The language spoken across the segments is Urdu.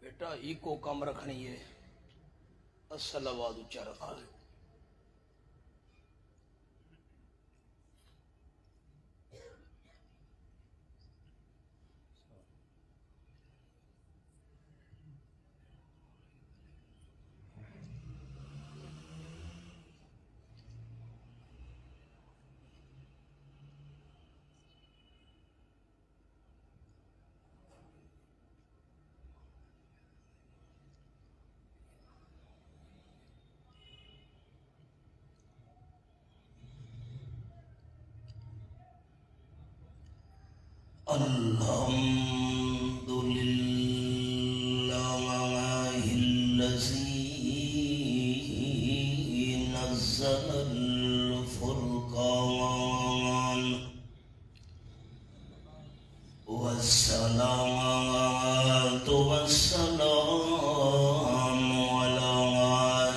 بیٹا ایکو کم رکھنی ہے، اصل آواز اچا رکھا ہے۔ الحمد لله الذي نزل الفرقان والصلاة والسلام على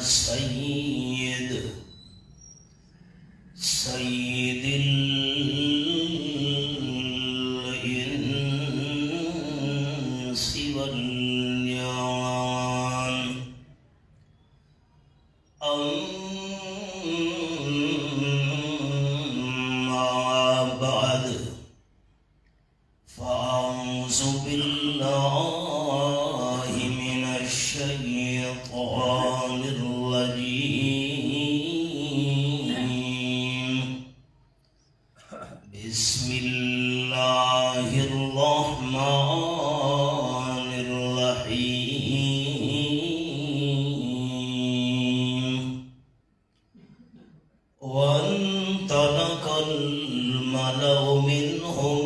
سيد الإنس والجان أما بعد فأعوذ بالله من الشيطان الرجيم بسم الله الرحمن الرحيم وانطلق الملأ منهم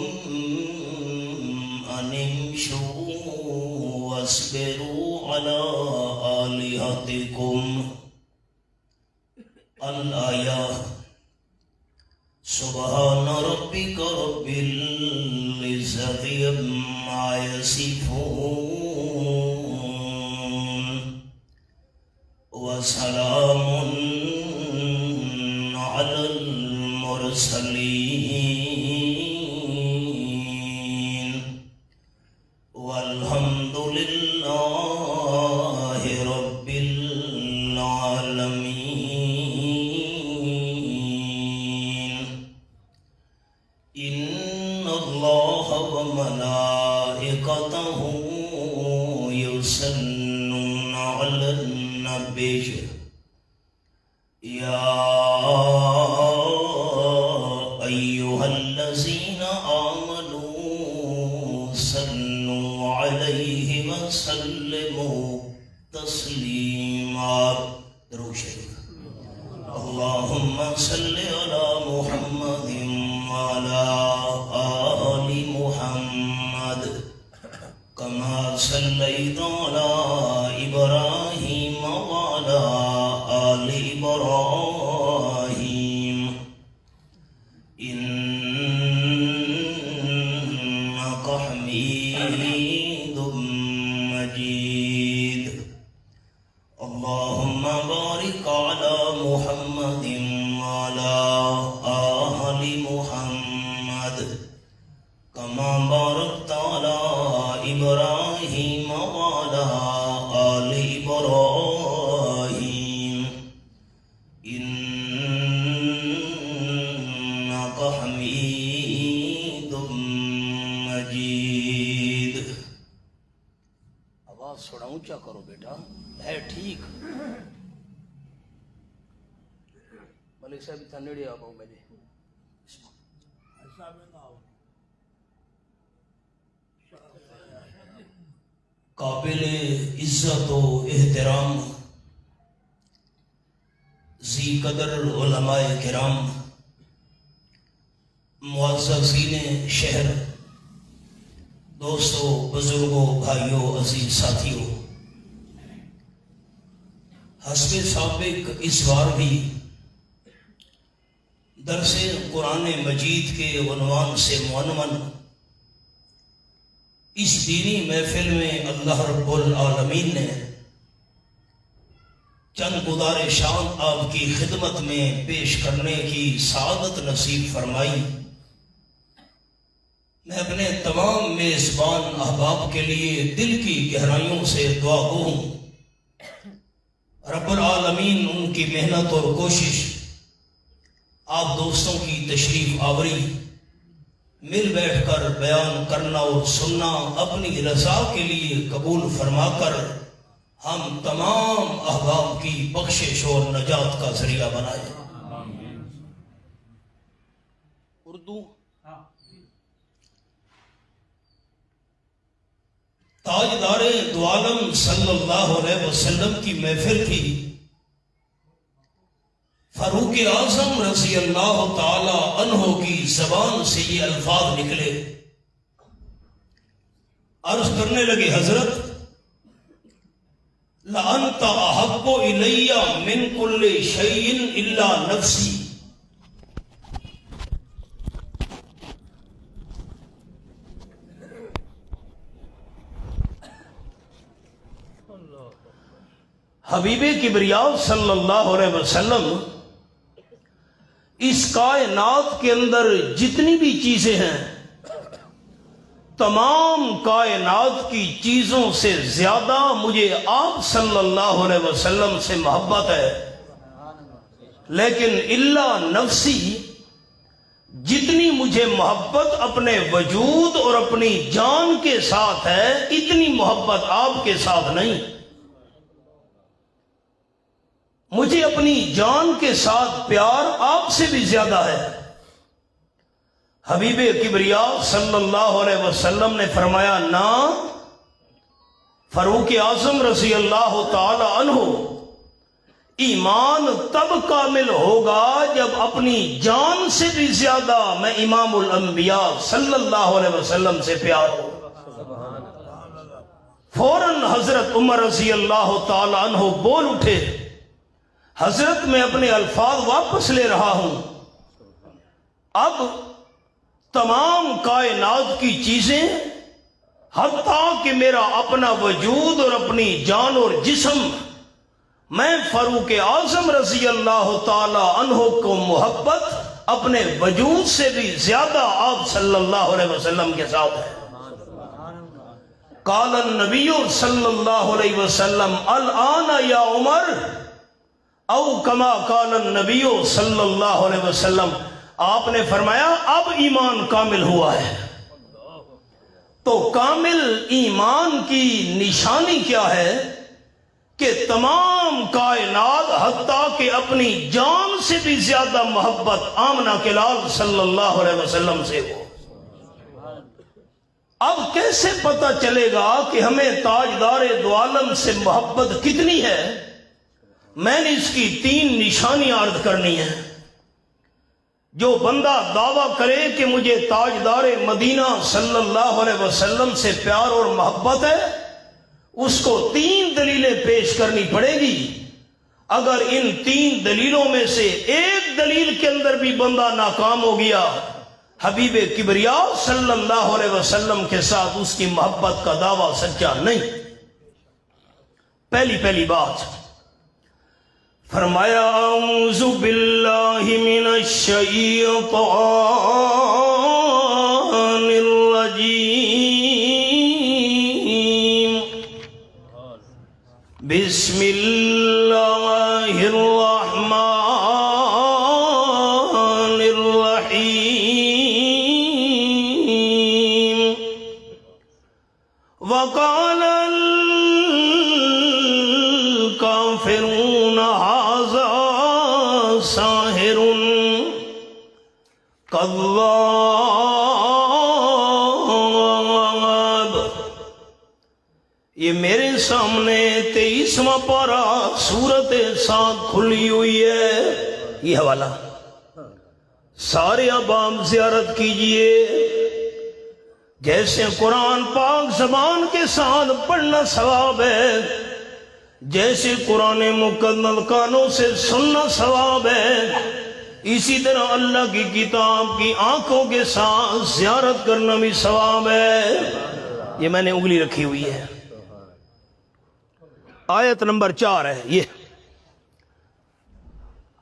أن امشوا واصبروا على آلهتكم الآية سبحان ربك رب العزة عما يصفون وسلام على المرسلين والحمد لله رب العالمين. إن الله وملائكته يصلون على النبي يا أيها الذين آمنوا صلوا عليه وسلموا تسليما. درود شریف. اللهم صل على محمد وعلى آل محمد كما صليت على إبراهيم وعلى آل إبراهيم إنك حميد مجيد. اللهم بارك على محمد وعلى آل محمد كما باركت على إبراهيم وعلى آل إبراهيم إنك حميد مجيد. آواز تھوڑا اونچا کرو بیٹا، ہے ٹھیک؟ ملک صاحب اتنا نیڑے آ پاؤ میرے. قابل عزت و احترام ذی قدر علماء کرام، معززین شہر، دوستو، بزرگوں، بھائیوں، عزیز ساتھیوں، حسب سابق اس بار بھی درس قرآن مجید کے عنوان سے معنون اس دینی محفل میں اللہ رب العالمین نے چند گزارشات آپ کی خدمت میں پیش کرنے کی سعادت نصیب فرمائی۔ میں اپنے تمام میزبان احباب کے لیے دل کی گہرائیوں سے دعا گو ہوں، رب العالمین ان کی محنت اور کوشش، آپ دوستوں کی تشریف آوری، مل بیٹھ کر بیان کرنا اور سننا اپنی رضا کے لیے قبول فرما کر ہم تمام احباب کی بخشش اور نجات کا ذریعہ بنائے۔ اردو تاجدار دو عالم صلی اللہ علیہ وسلم کی محفل تھی۔ فاروق اعظم رضی اللہ تعالی عنہ کی زبان سے یہ الفاظ نکلے، عرض کرنے لگے حضرت لَأَنْتَ أَحَبُّ إِلَيَّ مِنْ كُلِّ شَيْءٍ إِلَّا نَفْسِي۔ حبیب کبریاء صلی اللہ علیہ وسلم اس کائنات کے اندر جتنی بھی چیزیں ہیں، تمام کائنات کی چیزوں سے زیادہ مجھے آپ صلی اللہ علیہ وسلم سے محبت ہے، لیکن الا نفسی، جتنی مجھے محبت اپنے وجود اور اپنی جان کے ساتھ ہے اتنی محبت آپ کے ساتھ نہیں۔ مجھے اپنی جان کے ساتھ پیار آپ سے بھی زیادہ ہے۔ حبیب کبریاء صلی اللہ علیہ وسلم نے فرمایا نا، فاروق اعظم رضی اللہ تعالی عنہ، ایمان تب کامل ہوگا جب اپنی جان سے بھی زیادہ میں امام الانبیاء صلی اللہ علیہ وسلم سے پیار ہو۔ فوراً حضرت عمر رضی اللہ تعالی عنہ بول اٹھے، حضرت میں اپنے الفاظ واپس لے رہا ہوں، اب تمام کائنات کی چیزیں، حتیٰ کہ میرا اپنا وجود اور اپنی جان اور جسم، میں فاروق اعظم رضی اللہ تعالی عنہ کو محبت اپنے وجود سے بھی زیادہ آپ صلی اللہ علیہ وسلم کے ساتھ ہے۔ قال النبی صلی اللہ علیہ وسلم الآن یا عمر، او کما قال النبی صلی اللہ علیہ وسلم، آپ نے فرمایا اب ایمان کامل ہوا ہے۔ تو کامل ایمان کی نشانی کیا ہے کہ تمام کائنات حتیٰ کہ اپنی جان سے بھی زیادہ محبت آمنہ کے لال صلی اللہ علیہ وسلم سے ہو۔ اب کیسے پتہ چلے گا کہ ہمیں تاجدار دو عالم سے محبت کتنی ہے؟ میں نے اس کی 3 نشانیاں عرض کرنی ہیں۔ جو بندہ دعویٰ کرے کہ مجھے تاجدار مدینہ صلی اللہ علیہ وسلم سے پیار اور محبت ہے، اس کو 3 دلیلیں پیش کرنی پڑے گی۔ اگر ان 3 دلیلوں میں سے ایک دلیل کے اندر بھی بندہ ناکام ہو گیا، حبیب کبریاء صلی اللہ علیہ وسلم کے ساتھ اس کی محبت کا دعویٰ سچا نہیں۔ پہلی بات فرمایا اعوذ باللہ من الشیطان الرجیم، بسم اللہ الرحمن الرحیم، وقال الکافرون ساحر کذاب۔ یہ میرے سامنے 23واں پارہ سورت 7 کھلی ہوئی ہے، یہ حوالہ سارے اباب زیارت کیجئے، جیسے قرآن پاک زبان کے ساتھ پڑھنا ثواب ہے، جیسے قرآن مکمل کانوں سے سننا ثواب ہے، اسی طرح اللہ کی کتاب کی آنکھوں کے ساتھ زیارت کرنا بھی ثواب ہے۔ یہ میں نے انگلی رکھی ہوئی ہے، آیت نمبر 4 ہے یہ۔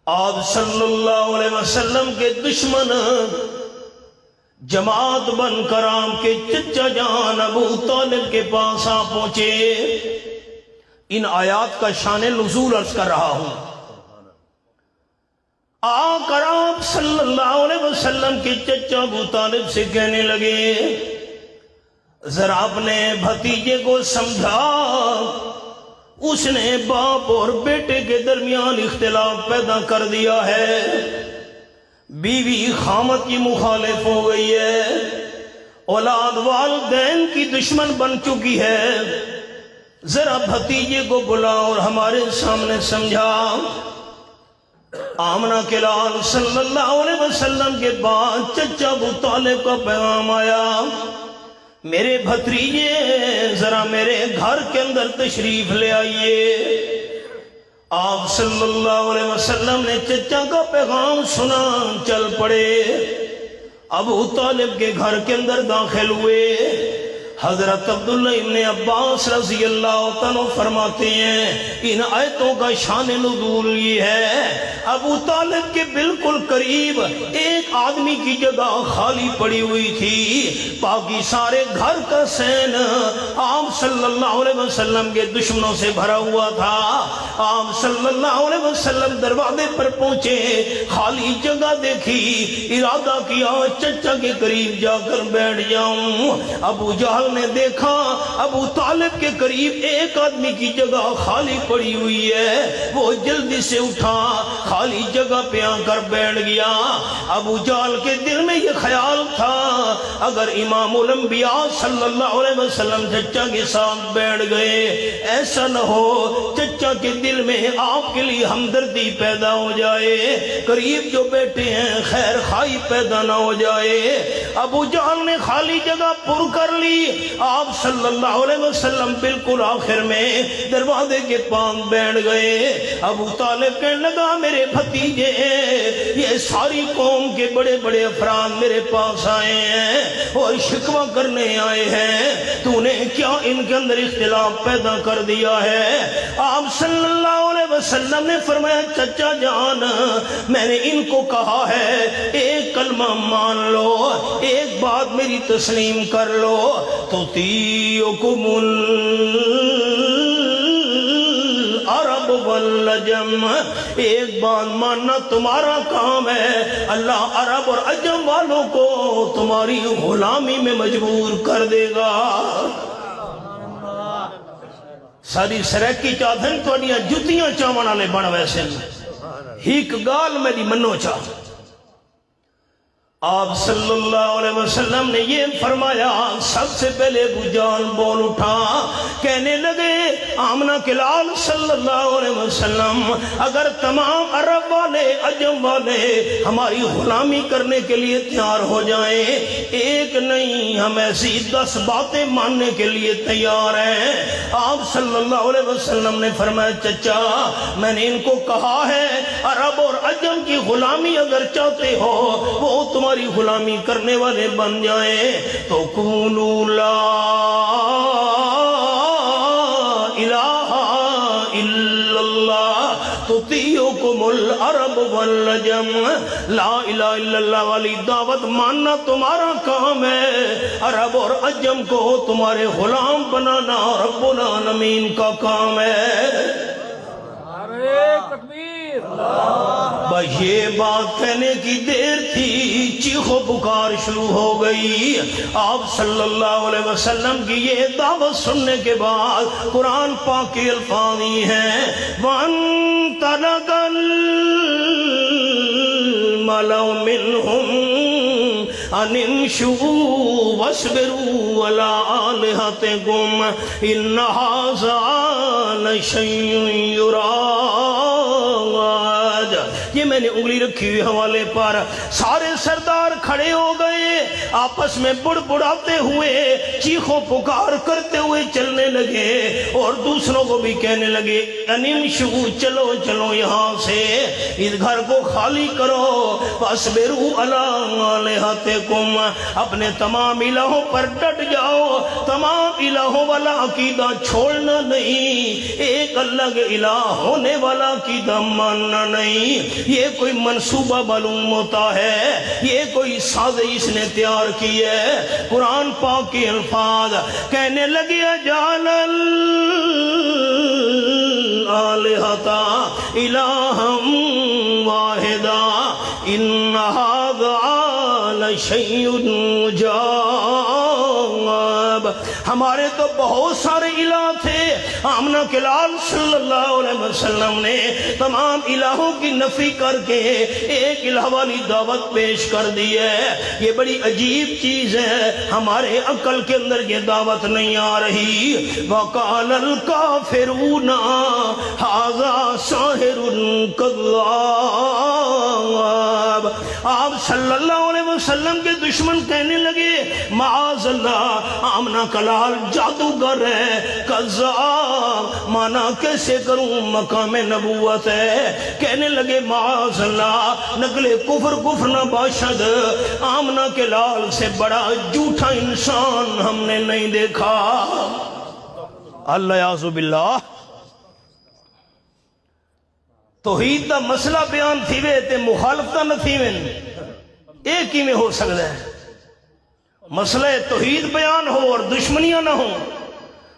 آپ صلی اللہ علیہ وسلم کے دشمن جماعت بن کر آپ کے چچا جان ابو طالب کے پاس آ پہنچے۔ ان آیات کا شان نزول عرض کر رہا ہوں۔ آ کر آپ صلی اللہ علیہ وسلم کے چچا ابو طالب سے کہنے لگے، ذرا اپنے بھتیجے کو سمجھا، اس نے باپ اور بیٹے کے درمیان اختلاف پیدا کر دیا ہے، بیوی خامد کی مخالف ہو گئی ہے، اولاد والدین کی دشمن بن چکی ہے، ذرا بھتیجے کو بلا اور ہمارے سامنے سمجھا۔ آمنہ کے لال صلی اللہ علیہ وسلم کے بعد چچا ابو طالب کا پیغام آیا، میرے بھتیجے ذرا میرے گھر کے اندر تشریف لے آئیے۔ آپ صلی اللہ علیہ وسلم نے چچا کا پیغام سنا، چل پڑے، ابو طالب کے گھر کے اندر داخل ہوئے۔ حضرت عبداللہ ابن عباس رضی اللہ عنہ فرماتے ہیں ان آیتوں کا شان نزول یہ ہے، ابو طالب کے بالکل قریب ایک آدمی کی جگہ خالی پڑی ہوئی تھی، باقی سارے گھر کا سین آپ صلی اللہ علیہ وسلم کے دشمنوں سے بھرا ہوا تھا۔ آپ صلی اللہ علیہ وسلم دروازے پر پہنچے، خالی جگہ دیکھی، ارادہ کیا چچا کے قریب جا کر بیٹھ جاؤں۔ ابو جہل نے دیکھا ابو طالب کے قریب ایک آدمی کی جگہ خالی پڑی ہوئی ہے، وہ جلدی سے اٹھا، خالی جگہ پہ آ کر بیٹھ گیا۔ ابو جہل کے دل میں یہ خیال تھا اگر امام الانبیاء صلی اللہ علیہ وسلم چچا کے ساتھ بیٹھ گئے، ایسا نہ ہو چچا کے دل میں آپ کے لیے ہمدردی پیدا ہو جائے، قریب جو بیٹھے ہیں خیر خواہی پیدا نہ ہو جائے۔ ابو جہل نے خالی جگہ پر کر لی۔ آپ صلی اللہ علیہ وسلم بالکل آخر میں دروازے کے پاس بیٹھ گئے۔ ابو طالب کہنے لگا میرے بھتیجے، یہ ساری قوم کے بڑے بڑے افراد میرے پاس آئے ہیں اور شکوہ کرنے آئے ہیں، تو نے کیا ان کے اندر اختلاف پیدا کر دیا ہے؟ آپ صلی اللہ علیہ وسلم نے فرمایا چچا جان، میں نے ان کو کہا ہے ایک کلمہ مان لو، ایک بات میری تسلیم کر لو، تطیعکم العرب والعجم، ایک بات ماننا تمہارا کام ہے، اللہ عرب اور عجم والوں کو تمہاری غلامی میں مجبور کر دے گا۔ ساری سریکی چاہدن توڑیاں جتیاں چاہمن آلے بڑھ ویسے ہیک گال میری منو چاہ۔ آپ صلی اللہ علیہ وسلم نے یہ فرمایا، سب سے پہلے ابو جہل بول اٹھا، کہنے لگے آمنہ کے لال صلی اللہ علیہ وسلم اگر تمام عرب والے عجم والے ہماری غلامی کرنے کے لیے تیار ہو جائیں، ایک نہیں ہم ایسی 10 باتیں ماننے کے لیے تیار ہیں۔ آپ صلی اللہ علیہ وسلم نے فرمایا چچا میں نے ان کو کہا ہے عرب اور عجم کی غلامی اگر چاہتے ہو وہ تمہاری غلامی کرنے والے بن جائیں تو قولوا لا الہ الا اللہ تطیعکم العرب والعجم، لا الہ الا اللہ والی دعوت ماننا تمہارا کام ہے، عرب اور عجم کو تمہارے غلام بنانا رب العالمین کا کام ہے۔ بس یہ بات کہنے کی دیر تھی، چیخ و پکار شروع ہو گئی۔ آپ صلی اللہ علیہ وسلم کی یہ دعوت سننے کے بعد قرآن پاک کے الفاظ ہی ہیں، وَانْطَلَقَ الْمَلَأُ مِنْهُمْ أَنِ امْشُوا وَاصْبِرُوا عَلَىٰ آلِهَتِكُمْ إِنَّ هَٰذَا لَشَيْءٌ يُرَادُ۔ یہ میں نے انگلی رکھی ہوئی حوالے پر، سارے سردار کھڑے ہو گئے۔ آپس میں بڑبڑاتے ہوئے چیخوں پکار کرتے ہوئے چلنے لگے اور دوسروں کو بھی کہنے لگے انمشو چلو چلو یہاں سے اس گھر کو خالی کرو فاصبروا علی آلہتکم اپنے تمام الہوں پر ڈٹ جاؤ تمام الہوں والا عقیدہ چھوڑنا نہیں ایک اللہ کے الہ ہونے والا عقیدہ ماننا نہیں یہ کوئی منصوبہ معلوم ہوتا ہے یہ کوئی سازش نے تیار کی ہے قرآن پاک کے الفاظ کہنے لگے جعل الآلہۃ الہا واحدا ان ھذا لشیء عجاب ہمارے تو بہت سارے الہ تھے آمنہ کے لال صلی اللہ علیہ وسلم نے تمام الہوں کی نفی کر کے ایک الہ والی دعوت پیش کر دی ہے یہ بڑی عجیب چیز ہے ہمارے عقل کے اندر یہ دعوت نہیں آ رہی وَقَالَ الْكَافِرُونَ هَذَا سَاحِرٌ كَذَّابٌ آپ صلی اللہ علیہ وسلم کے دشمن کہنے لگے معاذ اللہ آمنہ کلال جادوگر ہے کذاب مانا کیسے کروں مقام نبوت ہے کہنے لگے معاذ اللہ نقل کفر نہ باشد آمنہ کے لال سے بڑا جھوٹا انسان ہم نے نہیں دیکھا اللہ یعوذ باللہ توحید دا مسئلہ بیان تھی وے تے مخالفتہ نہ تھی وین ایک ہی میں ہو سکتا ہے مسئلہ توحید بیان ہو اور دشمنیاں نہ ہوں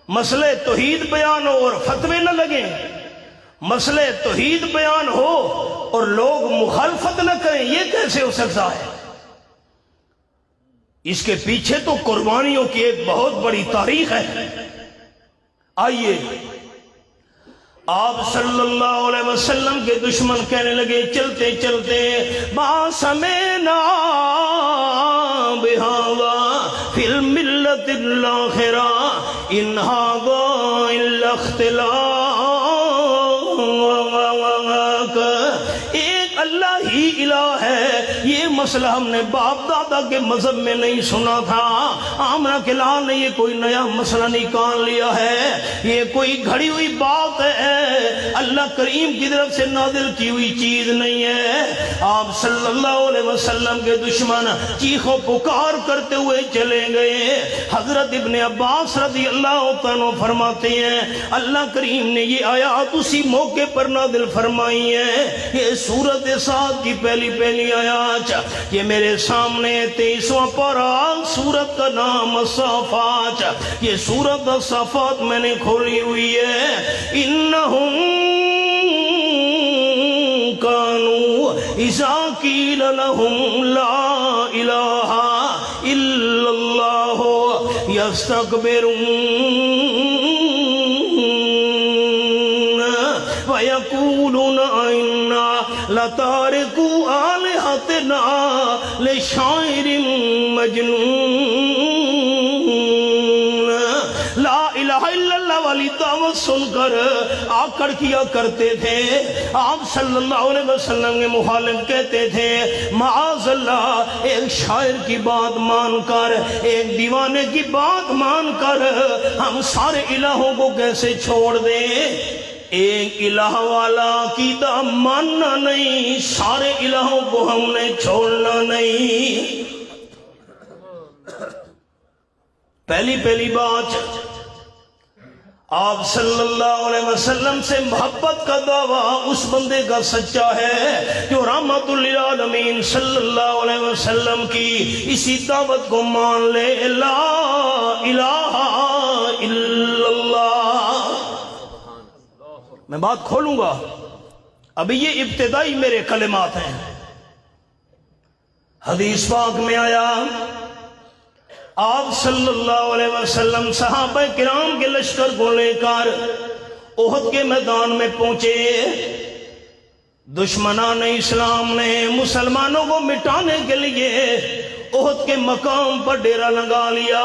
مسئلہ توحید بیان ہو اور فتوے نہ لگیں مسئلہ توحید بیان ہو اور لوگ مخالفت نہ کریں یہ کیسے ہو سکتا ہے اس کے پیچھے تو قربانیوں کی ایک بہت بڑی تاریخ ہے آئیے آپ صلی اللہ علیہ وسلم کے دشمن کہنے لگے چلتے چلتے ما سمینا بہذا فی الملت الاخرہ ان ھذا الا اختلاق ایک اللہ ہی الہ ہے یہ مسئلہ ہم نے باپ دادا کے مذہب میں نہیں سنا تھا آمنہ کے لال نے یہ کوئی نیا مسئلہ نکال لیا ہے یہ کوئی گھڑی ہوئی بات ہے اللہ کریم کی طرف سے نازل کی ہوئی چیز نہیں ہے آپ صلی اللہ علیہ وسلم کے دشمن چیخوں پکار کرتے ہوئے چلے گئے حضرت ابن عباس رضی اللہ عنہ فرماتے ہیں اللہ کریم نے یہ آیات اسی موقع پر نازل فرمائی ہے یہ سورۃ صاد کی پہلی آیات یہ میرے سامنے 23واں پارہ سورت کا نام الصافات یہ سورت الصافات میں نے کھولی ہوئی ہے انہم کانوا اذا قیل لہم لا الہ الا اللہ یستکبرون وَيَقُولُونَ إِنَّا لَتَارِكُوا آلِهَتِنَا لِشَاعِرٍ مَجْنُونٍ لا الہ الا اللہ والی دعوت سن کر آکڑ کیا کرتے تھے آپ صلی اللہ علیہ وسلم کے مخالف کہتے تھے معاذ اللہ ایک شاعر کی بات مان کر ایک دیوانے کی بات مان کر ہم سارے الہوں کو کیسے چھوڑ دیں ایک الہ والا عقیدہ ماننا نہیں سارے الہوں کو ہم نے چھوڑنا نہیں پہلی بات آپ صلی اللہ علیہ وسلم سے محبت کا دعویٰ اس بندے کا سچا ہے جو رحمت للعالمین صلی اللہ علیہ وسلم کی اسی دعوت کو مان لے لا الہ الا اللہ میں بات کھولوں گا ابھی یہ ابتدائی میرے کلمات ہیں حدیث پاک میں آیا آپ صلی اللہ علیہ وسلم صحابہ کرام کے لشکر کو لے کر احد کے میدان میں پہنچے دشمنان اسلام نے مسلمانوں کو مٹانے کے لیے احد کے مقام پر ڈیرا لگا لیا،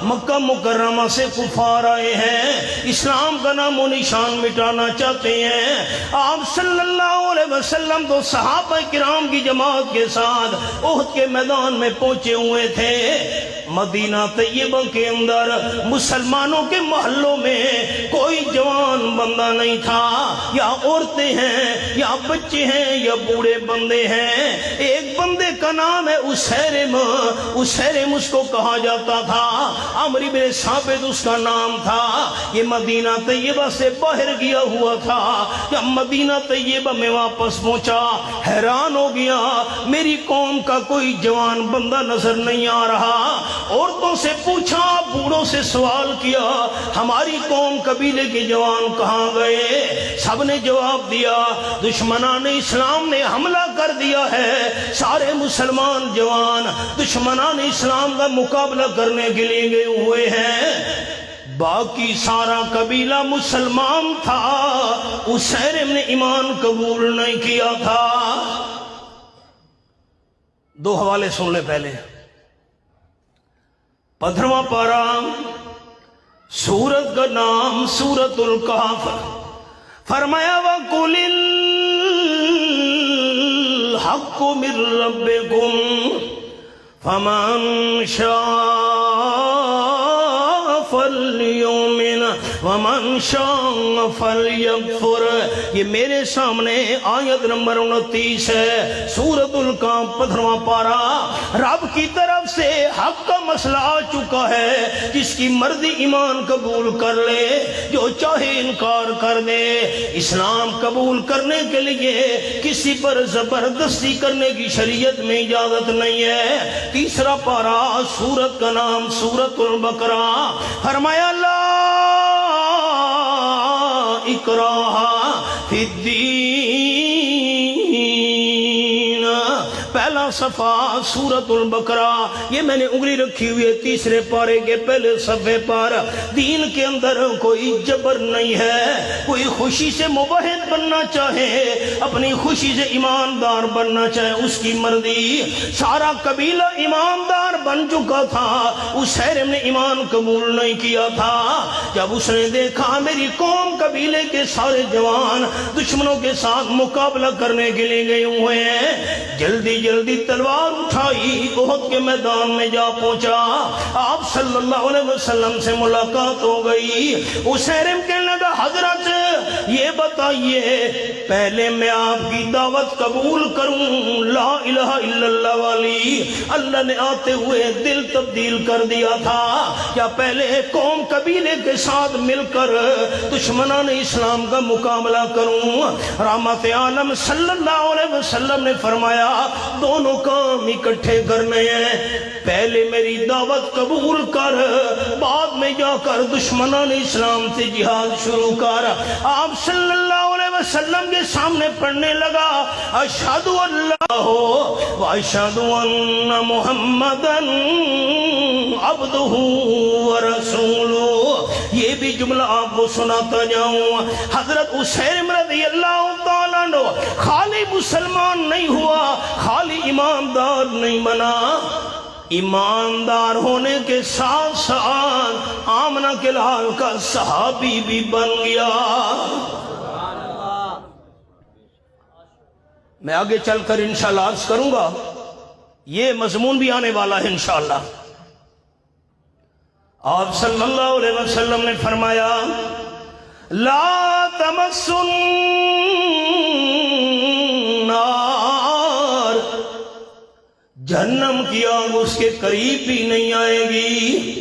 مکہ مکرمہ سے کفار آئے ہیں، اسلام کا نام و نشان مٹانا چاہتے ہیں۔ آپ صلی اللہ علیہ وسلم تو صحابہ کرام کی جماعت کے ساتھ احد کے میدان میں پہنچے ہوئے تھے۔ مدینہ طیبہ کے اندر مسلمانوں کے محلوں میں کوئی جوان بندہ نہیں تھا، یا عورتیں ہیں یا بچے ہیں یا بوڑھے بندے ہیں۔ ایک بندے کا نام ہے اسیرم، اسیرم اس کو کہا جاتا تھا، عمرو بن ثابت اس کا نام تھا۔ یہ مدینہ طیبہ سے باہر گیا ہوا تھا، جب مدینہ طیبہ میں واپس پہنچا حیران ہو گیا، میری قوم کا کوئی جوان بندہ نظر نہیں آ رہا۔ عورتوں سے پوچھا، بوڑھوں سے سوال کیا، ہماری قوم قبیلے کے جوان کہاں گئے؟ سب نے جواب دیا، دشمنان اسلام نے حملہ کر دیا ہے، سارے مسلمان جوان دشمنان اسلام کا مقابلہ کرنے کے لیے گئے ہوئے ہیں۔ باقی سارا قبیلہ مسلمان تھا، اسیرم نے ایمان قبول نہیں کیا تھا۔ دو حوالے سن لے پہلے۔ 15واں پارہ، سورت کا نام سورت الکہف۔ فرمایا وَقُلِ الْحَقُّ مِن رَبِّكُمْ فَمَن شَاءَ فَلْيُؤْمِنْ وَمَن شَاءَ فَلْيَكْفُرْ۔ یہ میرے سامنے آیت نمبر 29 ہے، سورت الکہف 15واں پارہ۔ رب کی طرف سے حق کا مسئلہ آ چکا ہے، جس کی مرضی ایمان قبول کر لے، جو چاہے انکار کر دے۔ اسلام قبول کرنے کے لیے کسی پر زبردستی کرنے کی شریعت میں اجازت نہیں ہے۔ تیسرا پارہ، سورت کا نام سورت البقرہ۔ فرمایا لا اکراہ فی الدین، پہلا صفحہ سورت البقرہ۔ یہ میں نے انگلی رکھی ہوئی ہے تیسرے پارے کے پہلے صفحے پر۔ دین کے اندر کوئی جبر نہیں ہے، کوئی خوشی سے موحد بننا چاہے، اپنی خوشی سے ایماندار بننا چاہے، اس کی مرضی۔ سارا قبیلہ ایماندار بن چکا تھا، اسیرم نے ایمان قبول نہیں کیا تھا۔ جب اس نے دیکھا میری قوم قبیلے کے سارے جوان دشمنوں کے ساتھ مقابلہ کرنے کے لیے گئے ہوئے ہیں، جلدی جلدی تلوار اٹھائی، احد کے میدان میں جا پہنچا۔ آپ صلی اللہ علیہ وسلم سے ملاقات ہو گئی۔ اسیرم کہنے لگا حضرت یہ بتائیے، پہلے میں آپ کی دعوت قبول کروں لا الہ الا اللہ والی، اللہ نے آتے ہوئے دل تبدیل کر دیا تھا، یا پہلے قوم قبیلے کے ساتھ مل کر دشمنان اسلام کا مقابلہ کروں؟ رحمت عالم صلی اللہ علیہ وسلم نے فرمایا دونوں کام اکٹھے کرنے ہیں، پہلے میری دعوت قبول کر، بعد میں جا کر دشمنان اسلام سے جہاد شروع کر۔ آپ صلی اللہ علیہ وسلم کے سامنے پڑھنے لگا اشہد اللہ و اشہد ان محمدن عبدہ و رسولہ۔ یہ بھی جملہ آپ کو سناتا جاؤں۔ حضرت اسیرم رضی اللہ تعالیٰ عنہ خالی مسلمان نہیں ہوا، خالی ایماندار نہیں بنا، ایماندار ہونے کے ساتھ ساتھ آمنہ کے لال کا صحابی بھی بن گیا۔ میں آگے چل کر انشاءاللہ عرض کروں گا، یہ مضمون بھی آنے والا ہے انشاءاللہ۔ آپ صلی اللہ علیہ وسلم نے فرمایا لا تمسن النار، جہنم کی آگ اس کے قریب بھی نہیں آئے گی۔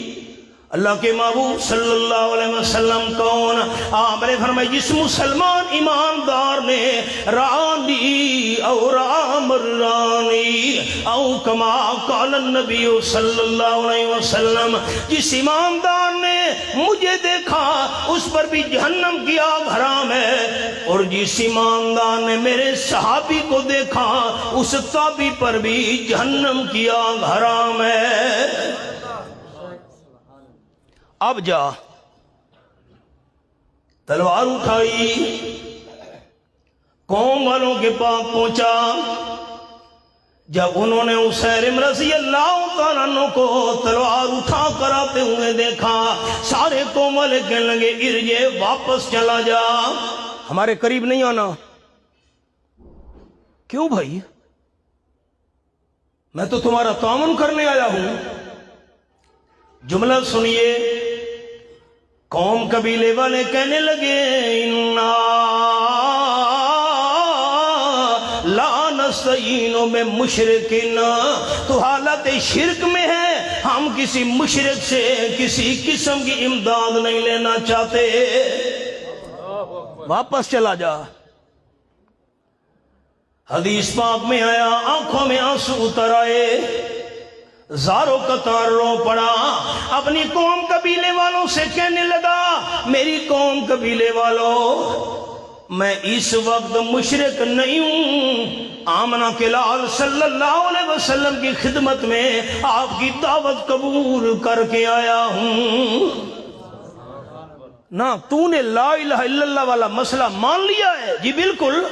اللہ کے محبوب صلی اللہ علیہ وسلم کون؟ آپ نے فرمایا جس مسلمان ایماندار نے رانی او رام رانی او کما قال النبی صلی اللہ علیہ وسلم، جس ایماندار نے مجھے دیکھا اس پر بھی جہنم کی آگ حرام ہے، اور جس ایماندار نے میرے صحابی کو دیکھا اس تابعی پر بھی جہنم کی آگ حرام ہے۔ اب جا تلوار اٹھائی، قوم والوں کے پاس پہنچا، جب انہوں نے اسیرم رضی اللہ تعالیٰ عنہ کو تلوار اٹھا کر آتے ہوئے دیکھا، سارے قوم والے کہنے لگے ارجے، واپس چلا جا، ہمارے قریب نہیں آنا۔ کیوں بھائی؟ میں تو تمہارا تعاون کرنے آیا ہوں۔ جملہ سنیے، قوم قبیلے والے کہنے لگے انا لا نستعین میں مشرکین، تو حالت شرک میں ہے، ہم کسی مشرک سے کسی قسم کی امداد نہیں لینا چاہتے، واپس چلا جا۔ حدیث پاک میں آیا، آنکھوں میں آنسو اتر آئے، زاروں قطار رو پڑا، اپنی قوم قبیلے والوں سے کہنے لگا میری قوم قبیلے والوں، میں اس وقت مشرک نہیں ہوں، آمنہ کے لال صلی اللہ علیہ وسلم کی خدمت میں آپ کی دعوت قبول کر کے آیا ہوں۔ نا تو نے لا الہ الا اللہ والا مسئلہ مان لیا ہے؟ جی بالکل،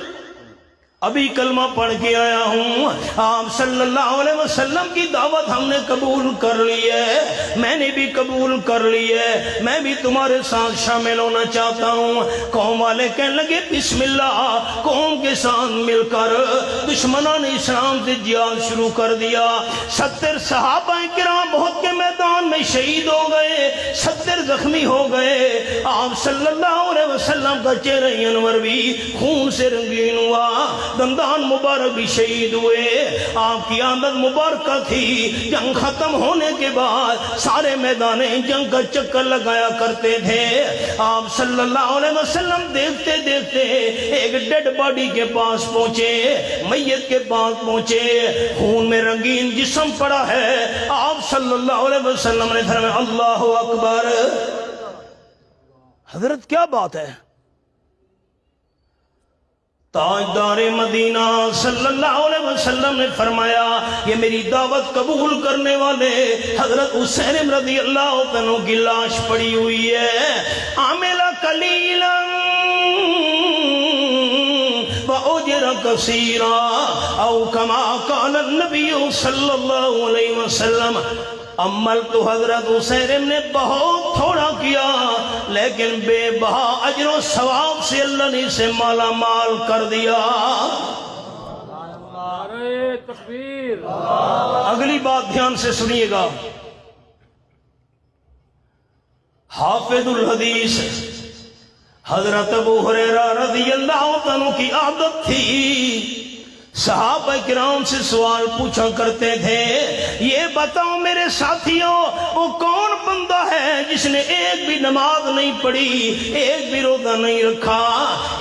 ابھی کلمہ پڑھ کے آیا ہوں، آپ صلی اللہ علیہ وسلم کی دعوت ہم نے قبول کر لی ہے، میں نے بھی قبول کر لی ہے، میں بھی تمہارے ساتھ شامل ہونا چاہتا ہوں۔ قوم والے کہنے لگے بسم اللہ، قوم کے ساتھ مل کر دشمنان اسلام سے جہاد شروع کر دیا۔ 70 صحابہ کرام بہت کے میدان میں شہید ہو گئے، 70 زخمی ہو گئے، آپ صلی اللہ علیہ وسلم کا چہرہ انور بھی خون سے رنگین ہوا، دندان مبارک بھی شہید ہوئے۔ آپ کی آمد مبارکہ تھی، جنگ ختم ہونے کے بعد سارے میدان جنگ کا چکر لگایا کرتے تھے۔ آپ صلی اللہ علیہ وسلم دیکھتے دیکھتے ایک ڈیڈ باڈی کے پاس پہنچے، میت کے پاس پہنچے، خون میں رنگین جسم پڑا ہے۔ آپ صلی اللہ علیہ وسلم نے فرمایا اللہ اکبر۔ حضرت کیا بات ہے؟ تاجدار مدینہ صلی اللہ علیہ وسلم نے فرمایا یہ میری دعوت قبول کرنے والے حضرت حسین رضی اللہ عنہ کی لاش پڑی ہوئی ہے۔ عاملہ قلیلا وأجر کثیرا او کما قال النبی صلی اللہ علیہ وسلم۔ عمل تو حضرت حسین نے بہت تھوڑا کیا، لیکن بے بہا اجر و ثواب سے اللہ نے اسے مالا مال کر دیا۔ تکبیر۔ اگلی بات دھیان سے سنیے گا، حافظ الحدیث حضرت ابو ہریرہ رضی اللہ عنہ کی عادت تھی، صحابہ کرام سے سوال پوچھا کرتے تھے یہ بتاؤ میرے ساتھیوں وہ کون بندہ ہے جس نے ایک بھی نماز نہیں پڑھی، ایک بھی روزہ نہیں رکھا،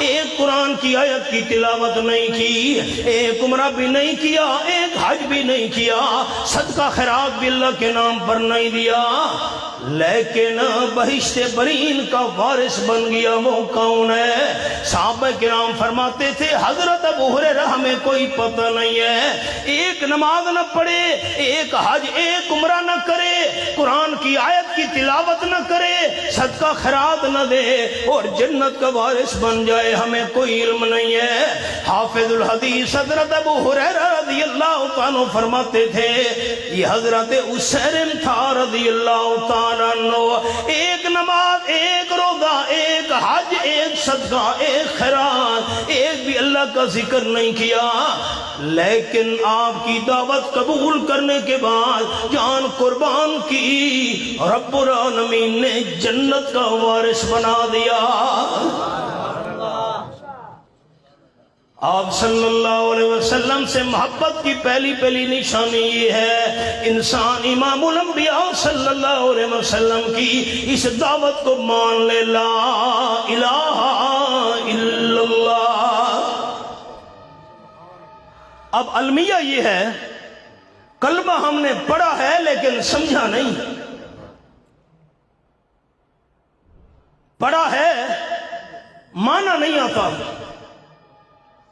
ایک قرآن کی آیت کی تلاوت نہیں کی، ایک عمرہ بھی نہیں کیا، ایک حج بھی نہیں کیا، صدقہ خیرات بھی اللہ کے نام پر نہیں دیا، لیکن بہشت برین کا وارث بن گیا، وہ کون ہے؟ صحابہ کرام فرماتے تھے حضرت ابو ہریرہ ہمیں کوئی پتہ نہیں ہے، ایک نماز نہ پڑھے، ایک حج ایک عمرہ نہ کرے، قرآن کی آیت کی تلاوت نہ کرے، صدقہ خیرات نہ دے اور جنت کا وارث بن جائے، ہمیں کوئی علم نہیں ہے۔ حافظ الحدیث حضرت ابو ہریرہ رضی اللہ عنہ فرماتے تھے یہ حضرت حسین تھا رضی اللہ تعالیٰ عنہ، ایک نماز ایک روزہ ایک حج ایک صدقہ ایک خیرات ایک بھی اللہ کا ذکر نہیں کیا، لیکن آپ کی دعوت قبول کرنے کے بعد جان قربان کی، رب العالمین نے جنت کا وارث بنا دیا۔ آپ صلی اللہ علیہ وسلم سے محبت کی پہلی نشانی یہ ہے انسان امام الانبیاء صلی اللہ علیہ وسلم کی اس دعوت کو مان لے، لا الہ الا اللہ۔ اب المیہ یہ ہے کلمہ ہم نے پڑھا ہے لیکن سمجھا نہیں، پڑھا ہے معنی نہیں آتا۔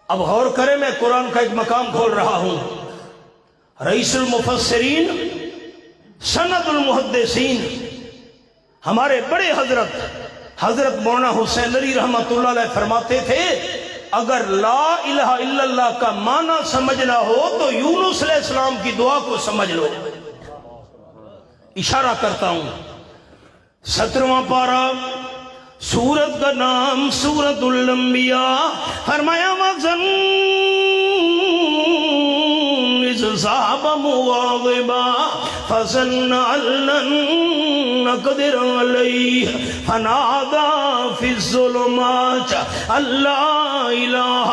اب غور کریں، میں قرآن کا ایک مقام کھول رہا ہوں، رئیس المفسرین سند المحدثین ہمارے بڑے حضرت مولانا حسین علی رحمۃ اللہ علیہ فرماتے تھے اگر لا الہ الا اللہ کا معنی سمجھنا ہو تو یونس علیہ السلام کی دعا کو سمجھ لو. اشارہ کرتا ہوں 17واں پارہ، سورت کا نام سورت الانبیاء. فرمایا وَظَنَّ إِذْ ذَهَبَ مُغَاضِبًا فَظَنَّ أَن لَّن نَّقْدِرَ عَلَيْهِ فَنَادَىٰ فِي الظُّلُمَاتِ أَن لَّا إِلَٰهَ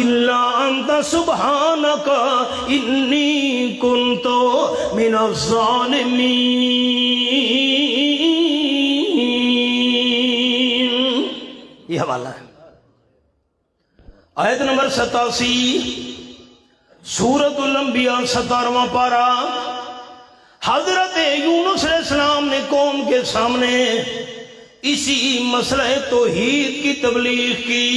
إِلَّا أَنتَ سُبْحَانَكَ إِنِّي كُنتُ مِنَ الظَّالِمِينَ. یہ حوالہ ہے آیت نمبر 87 سورت الانبیاء 17واں پارہ. حضرت یونس علیہ السلام نے قوم کے سامنے اسی مسئلہ توحید کی تبلیغ کی.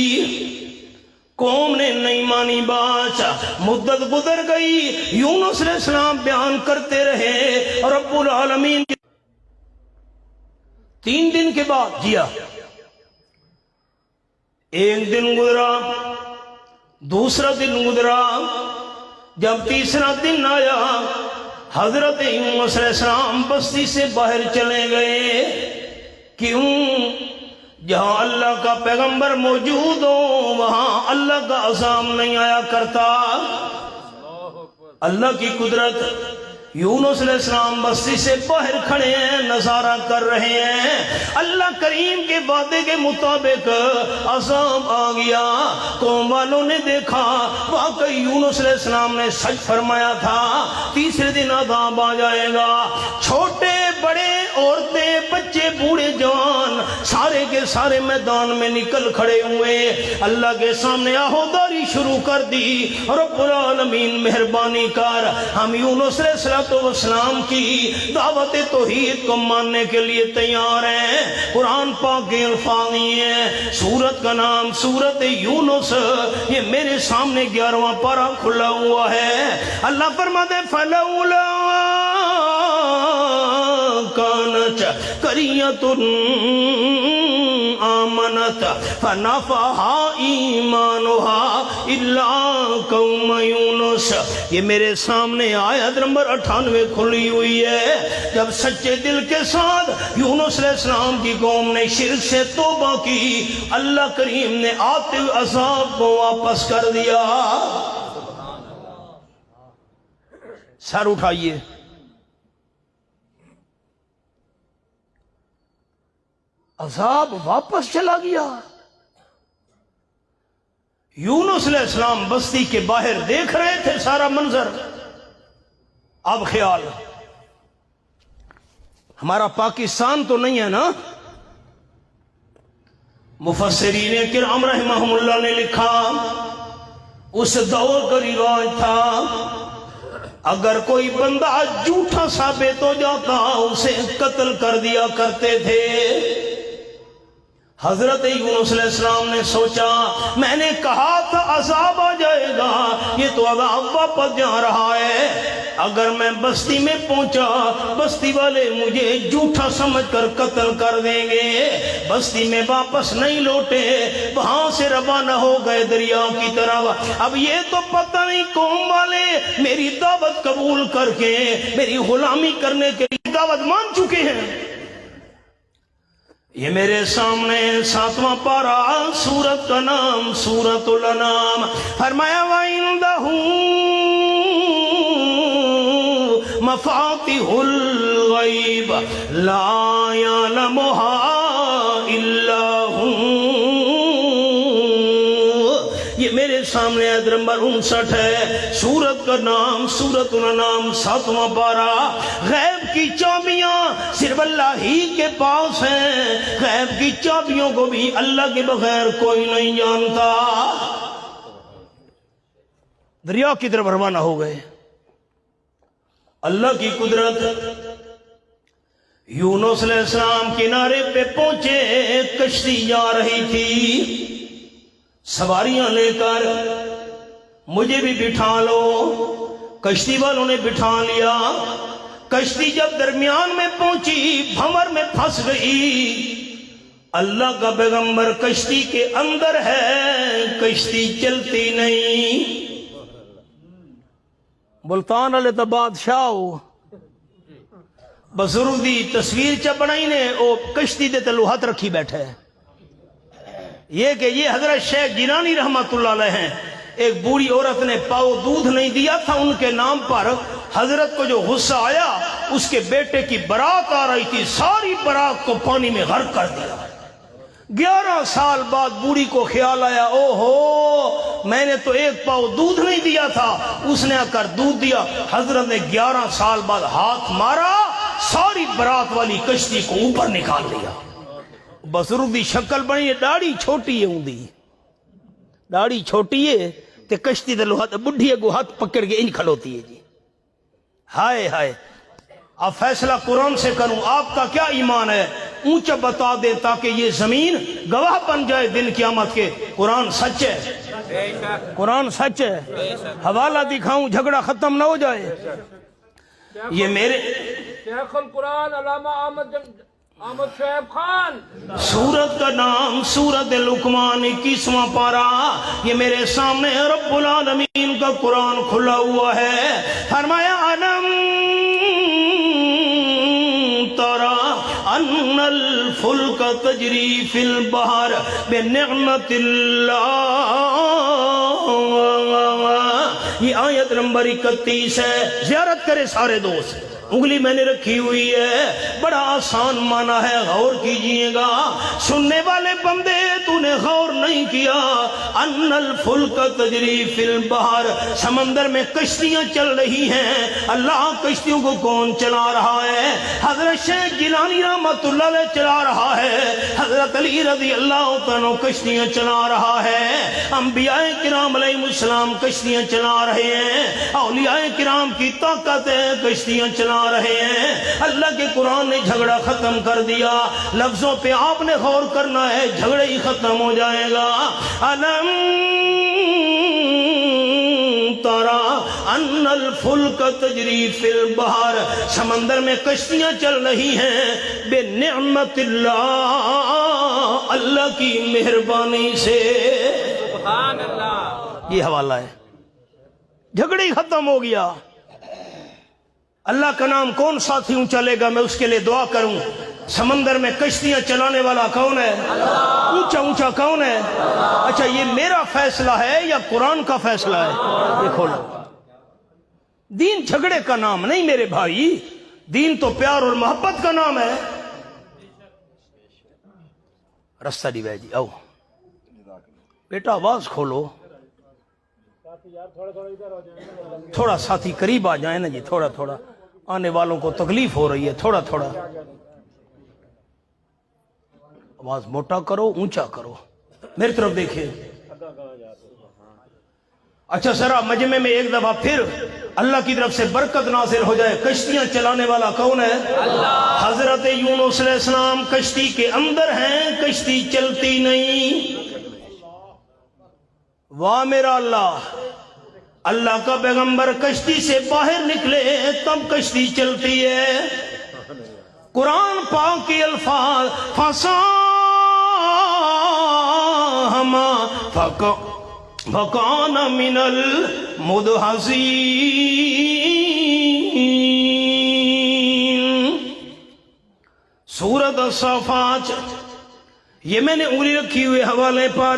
قوم نے نہیں مانی بات. مدت گزر گئی، یونس علیہ السلام بیان کرتے رہے. رب العالمین 3 دن کے بعد جیا، ایک دن گزرا، دوسرا دن گزرا، جب تیسرا دن آیا حضرت یونس علیہ السلام بستی سے باہر چلے گئے. کیوں؟ جہاں اللہ کا پیغمبر موجود ہو وہاں اللہ کا عذاب نہیں آیا کرتا. اللہ کی قدرت. یونس علیہ السلام بستی سے باہر کھڑے ہیں، نظارہ کر رہے ہیں. اللہ کریم کے وعدے کے مطابق عذاب آ گیا. قوم والوں نے دیکھا واقعی یونس علیہ السلام نے سچ فرمایا تھا، تیسرے دن عذاب آ جائے گا. چھوٹے بڑے، عورتیں، بچے، بوڑھے، جوان، سارے کے سارے میدان میں نکل کھڑے ہوئے. اللہ کے سامنے آہوداری شروع کر دی. رب العالمین مہربانی کر، ہم یونس علیہ السلام کی دعوت توحید کو ماننے کے لیے تیار ہیں. قرآن پاک کے الفاظ ہیں. سورت کا نام سورت یونس. یہ میرے سامنے 11واں پارہ کھلا ہوا ہے. اللہ فرماتے فَلَوْلَا كَانَتْ قَرْيَةٌ آمَنَتْ فَنَفَعَهَا إِيمَانُهَا إِلَّا قَوْمَ يُونُسَ. یہ میرے سامنے آیت نمبر 98 کھلی ہوئی ہے. جب سچے دل کے ساتھ یونس علیہ السلام کی قوم نے شرک سے توبہ کی، اللہ کریم نے آتے ہوئے عذاب کو واپس کر دیا. سر اٹھائیے. عذاب واپس چلا گیا. یونس علیہ السلام بستی کے باہر دیکھ رہے تھے سارا منظر. اب خیال، ہمارا پاکستان تو نہیں ہے نا. مفسرین کرام رحمہم اللہ نے لکھا اس دور کا رواج تھا اگر کوئی بندہ جھوٹا ثابت ہو جاتا اسے قتل کر دیا کرتے تھے. حضرت یونس علیہ السلام نے سوچا میں نے کہا تھا عذاب آ جائے گا، یہ تو عذاب واپس جا رہا ہے. اگر میں بستی میں پہنچا بستی والے مجھے جھوٹا سمجھ کر قتل کر دیں گے. بستی میں واپس نہیں لوٹے، وہاں سے روانہ ہو گئے دریا کی طرف. اب یہ تو پتہ نہیں قوم والے میری دعوت قبول کر کے میری غلامی کرنے کے لیے دعوت مان چکے ہیں. یہ میرے سامنے 7واں پارہ سورت کا نام سورت الانام. فرمایا وَعِندَهُ مَفَاتِحُ الْغَيْبِ لَا يَعْلَمُهَا إِلَّا هُوَ. یہ میرے سامنے آیت نمبر 59 ہے. سورت کا نام سورت الانام 7واں پارہ. غیب کی چابیاں صرف اللہ ہی کے پاس ہیں. غیب کی چابیوں کو بھی اللہ کے بغیر کوئی نہیں جانتا. دریا کی طرف روانہ ہو گئے. اللہ کی قدرت. یونس علیہ السلام کنارے پہ پہنچے. کشتی جا رہی تھی سواریاں لے کر. مجھے بھی بٹھا لو. کشتی والوں نے بٹھا لیا. کشتی جب درمیان میں پہنچی بھنور میں پھنس گئی. اللہ کا پیغمبر کشتی کے اندر ہے، کشتی چلتی نہیں۔ ملتان والے تو بادشاہ بزرگ دی تصویر چ بنائی نے، او کشتی دے تلو ہاتھ رکھی بیٹھے ہے۔ یہ کہ یہ حضرت شیخ جیلانی رحمت اللہ علیہ ہیں، ایک بوڑھی عورت نے پاؤ دودھ نہیں دیا تھا ان کے نام پر، حضرت کو جو غصہ آیا اس کے بیٹے کی برات آ رہی تھی، ساری برات کو پانی میں غرق کر دیا۔ 11 سال بعد بوڑھی کو خیال آیا، او ہو میں نے تو ایک پاؤ دودھ نہیں دیا تھا، اس نے آ کر دودھ دیا۔ حضرت نے 11 سال بعد ہاتھ مارا، ساری برات والی کشتی کو اوپر نکال لیا۔ بزرگ دی شکل بنی ہے، داڑھی چھوٹی ہے، ہوندی داڑھی چھوٹی ہے تے کشتی دے لو ہاتھ، بڈھی اگو ہاتھ پکڑ کے انج کھلوتی ہے جی۔ ہائے ہائے، اب فیصلہ قرآن سے کروں، آپ کا کیا ایمان ہے؟ اونچا بتا دے تاکہ یہ زمین گواہ بن جائے دن قیامت کے، قرآن سچ ہے، قرآن سچ ہے۔ حوالہ دکھاؤں جھگڑا ختم نہ ہو جائے۔ یہ میرے شیخ القرآن علامہ احمد شعیب خان، سورت کا نام سورت لقمان 21واں پارہ، یہ میرے سامنے رب العالمین کا قرآن کھلا ہوا ہے۔ فرمایا علم ترى ان الفلك تجری فی البحر بنعمت اللہ۔ یہ آیت نمبر 31 ہے، زیارت کرے سارے دوست، انگلی میں نے رکھی ہوئی ہے، بڑا آسان معنی ہے، غور کیجئے گا۔ سننے والے بندے تو نے غور نہیں کیا۔ ان الفلک تجری فی البحر، سمندر میں کشتیاں چل رہی ہیں، اللہ کشتیوں کو کون چلا رہا ہے؟ حضرت شیخ جیلانی رحمت اللہ علیہ چلا رہا ہے، حضرت علی رضی اللہ عنہ کشتیاں چلا رہا ہے، انبیاء کرام علیہ السلام کشتیاں چلا رہے ہیں، اولیاء کرام کی طاقت ہے، کشتیاں چلا رہے ہیں۔ اللہ کے قرآن نے جھگڑا ختم کر دیا، لفظوں پہ آپ نے غور کرنا ہے، جھگڑے ہی ختم ہو جائے گا۔ علم ترى ان الفلک تجری فی البحر، سمندر میں کشتیاں چل رہی ہیں، بے نعمت اللہ، اللہ کی مہربانی سے۔ سبحان اللہ۔ یہ حوالہ ہے، جھگڑے ہی ختم ہو گیا۔ اللہ کا نام کون ساتھی اونچا لے گا؟ میں اس کے لیے دعا کروں۔ سمندر میں کشتیاں چلانے والا کون ہے؟ اونچا اونچا کون ہے؟ اچھا یہ میرا فیصلہ ہے یا قرآن کا فیصلہ ہے؟ دیکھو لو، دین جھگڑے کا نام نہیں میرے بھائی، دین تو پیار اور محبت کا نام ہے۔ رستہ دی بھائی جی، آؤ بیٹا آواز کھولو، تھوڑا ساتھی قریب آ جائیں نا جی، تھوڑا تھوڑا، آنے والوں کو تکلیف ہو رہی ہے، تھوڑا تھوڑا آواز موٹا کرو، اونچا کرو، میری طرف دیکھیں۔ اچھا سرا مجمع میں ایک دفعہ پھر اللہ کی طرف سے برکت نازل ہو جائے۔ کشتیاں چلانے والا کون ہے؟ اللہ۔ حضرت یونس علیہ السلام کشتی کے اندر ہیں، کشتی چلتی نہیں۔ واہ میرا اللہ، اللہ کا پیغمبر کشتی سے باہر نکلے تب کشتی چلتی ہے۔ قرآن پاک کے الفاظ فَسَاهَمَ فَكَانَ مِنَ الْمُدْحَضِينَ۔ سورۃ الصافات، یہ میں نے انگلی رکھی ہوئے حوالے پر۔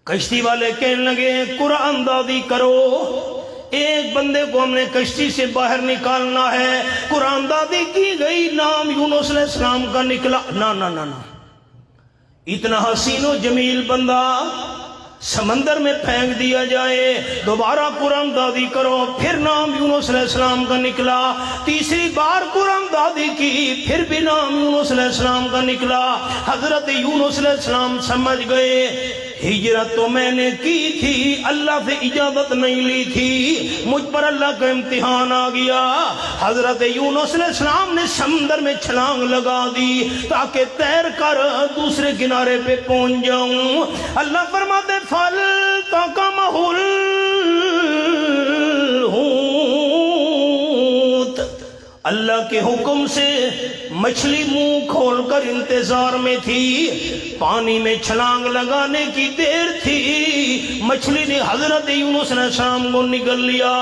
کشتی والے کہنے لگے قرآن دادی کرو، ایک بندے کو ہم نے کشتی سے باہر نکالنا ہے۔ قرآن دادی کی گئی، نام یونس علیہ السلام کا نکلا۔ نا نا نا نا، اتنا حسین و جمیل بندہ سمندر میں پھینک دیا جائے، دوبارہ قرآن دادی کرو، پھر نام یونس علیہ السلام کا نکلا، تیسری بار قرآن دادی کی، پھر بھی نام یونس علیہ السلام کا نکلا۔ حضرت یونس علیہ السلام سمجھ گئے ہجرت تو میں نے کی تھی، اللہ سے اجازت نہیں لی تھی، مجھ پر اللہ کا امتحان آ گیا۔ حضرت یونس علیہ السلام نے سمندر میں چھلانگ لگا دی تاکہ تیر کر دوسرے کنارے پہ پہنچ جاؤں۔ اللہ فرماتے فَالْتَقَمَهُ الْحُوتُ، اللہ کے حکم سے مچھلی منہ کھول کر انتظار میں تھی، پانی میں چھلانگ لگانے کی دیر تھی، مچھلی نے حضرت یونس علیہ السلام کو نگل لیا،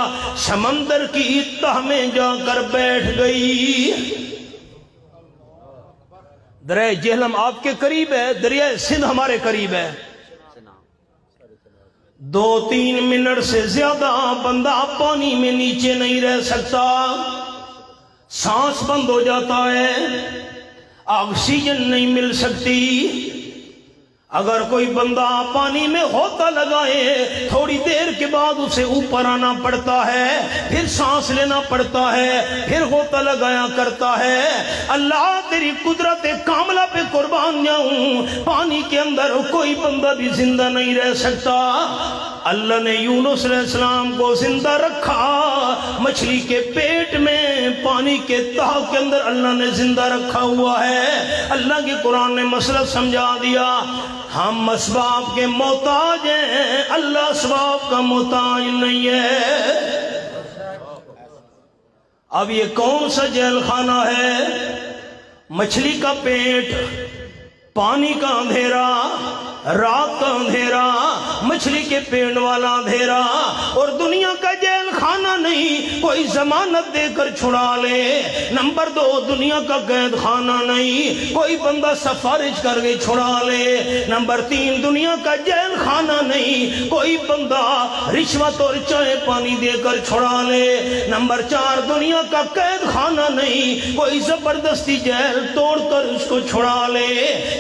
سمندر کی تہ میں جا کر بیٹھ گئی۔ دریائے جہلم آپ کے قریب ہے، دریائے سندھ ہمارے قریب ہے، 2-3 منٹ سے زیادہ بندہ پانی میں نیچے نہیں رہ سکتا، سانس بند ہو جاتا ہے، آکسیجن نہیں مل سکتی۔ اگر کوئی بندہ پانی میں ہوتا لگائے، تھوڑی دیر کے بعد اسے اوپر آنا پڑتا ہے، پھر سانس لینا پڑتا ہے، پھر ہوتا لگایا کرتا ہے۔ اللہ تیری قدرت کاملہ پہ قربان جاؤں، پانی کے اندر کوئی بندہ بھی زندہ نہیں رہ سکتا۔ اللہ نے یونس علیہ السلام کو زندہ رکھا، مچھلی کے پیٹ میں، پانی کے تہ کے اندر اللہ نے زندہ رکھا ہوا ہے۔ اللہ کے قرآن نے مسئلہ سمجھا دیا، ہم اسباب کے محتاج ہیں، اللہ اسباب کا محتاج نہیں ہے۔ اب یہ کون سا جیل خانہ ہے؟ مچھلی کا پیٹ، پانی کا اندھیرا، رات کا اندھیرا، مچھلی کے پیٹ والا اندھیرا، اور دنیا کا جیل خانہ نہیں کوئی ضمانت دے کر چھڑا لے۔ نمبر 2، دنیا کا قید خانہ نہیں کوئی بندہ سفارش کر کے چھڑا لے۔ نمبر 3، دنیا کا جیل خانہ نہیں کوئی بندہ رشوت اور چائے پانی دے کر چھڑا لے۔ نمبر 4، دنیا کا قید خانہ نہیں کوئی زبردستی جیل توڑ کر اس کو چھڑا لے۔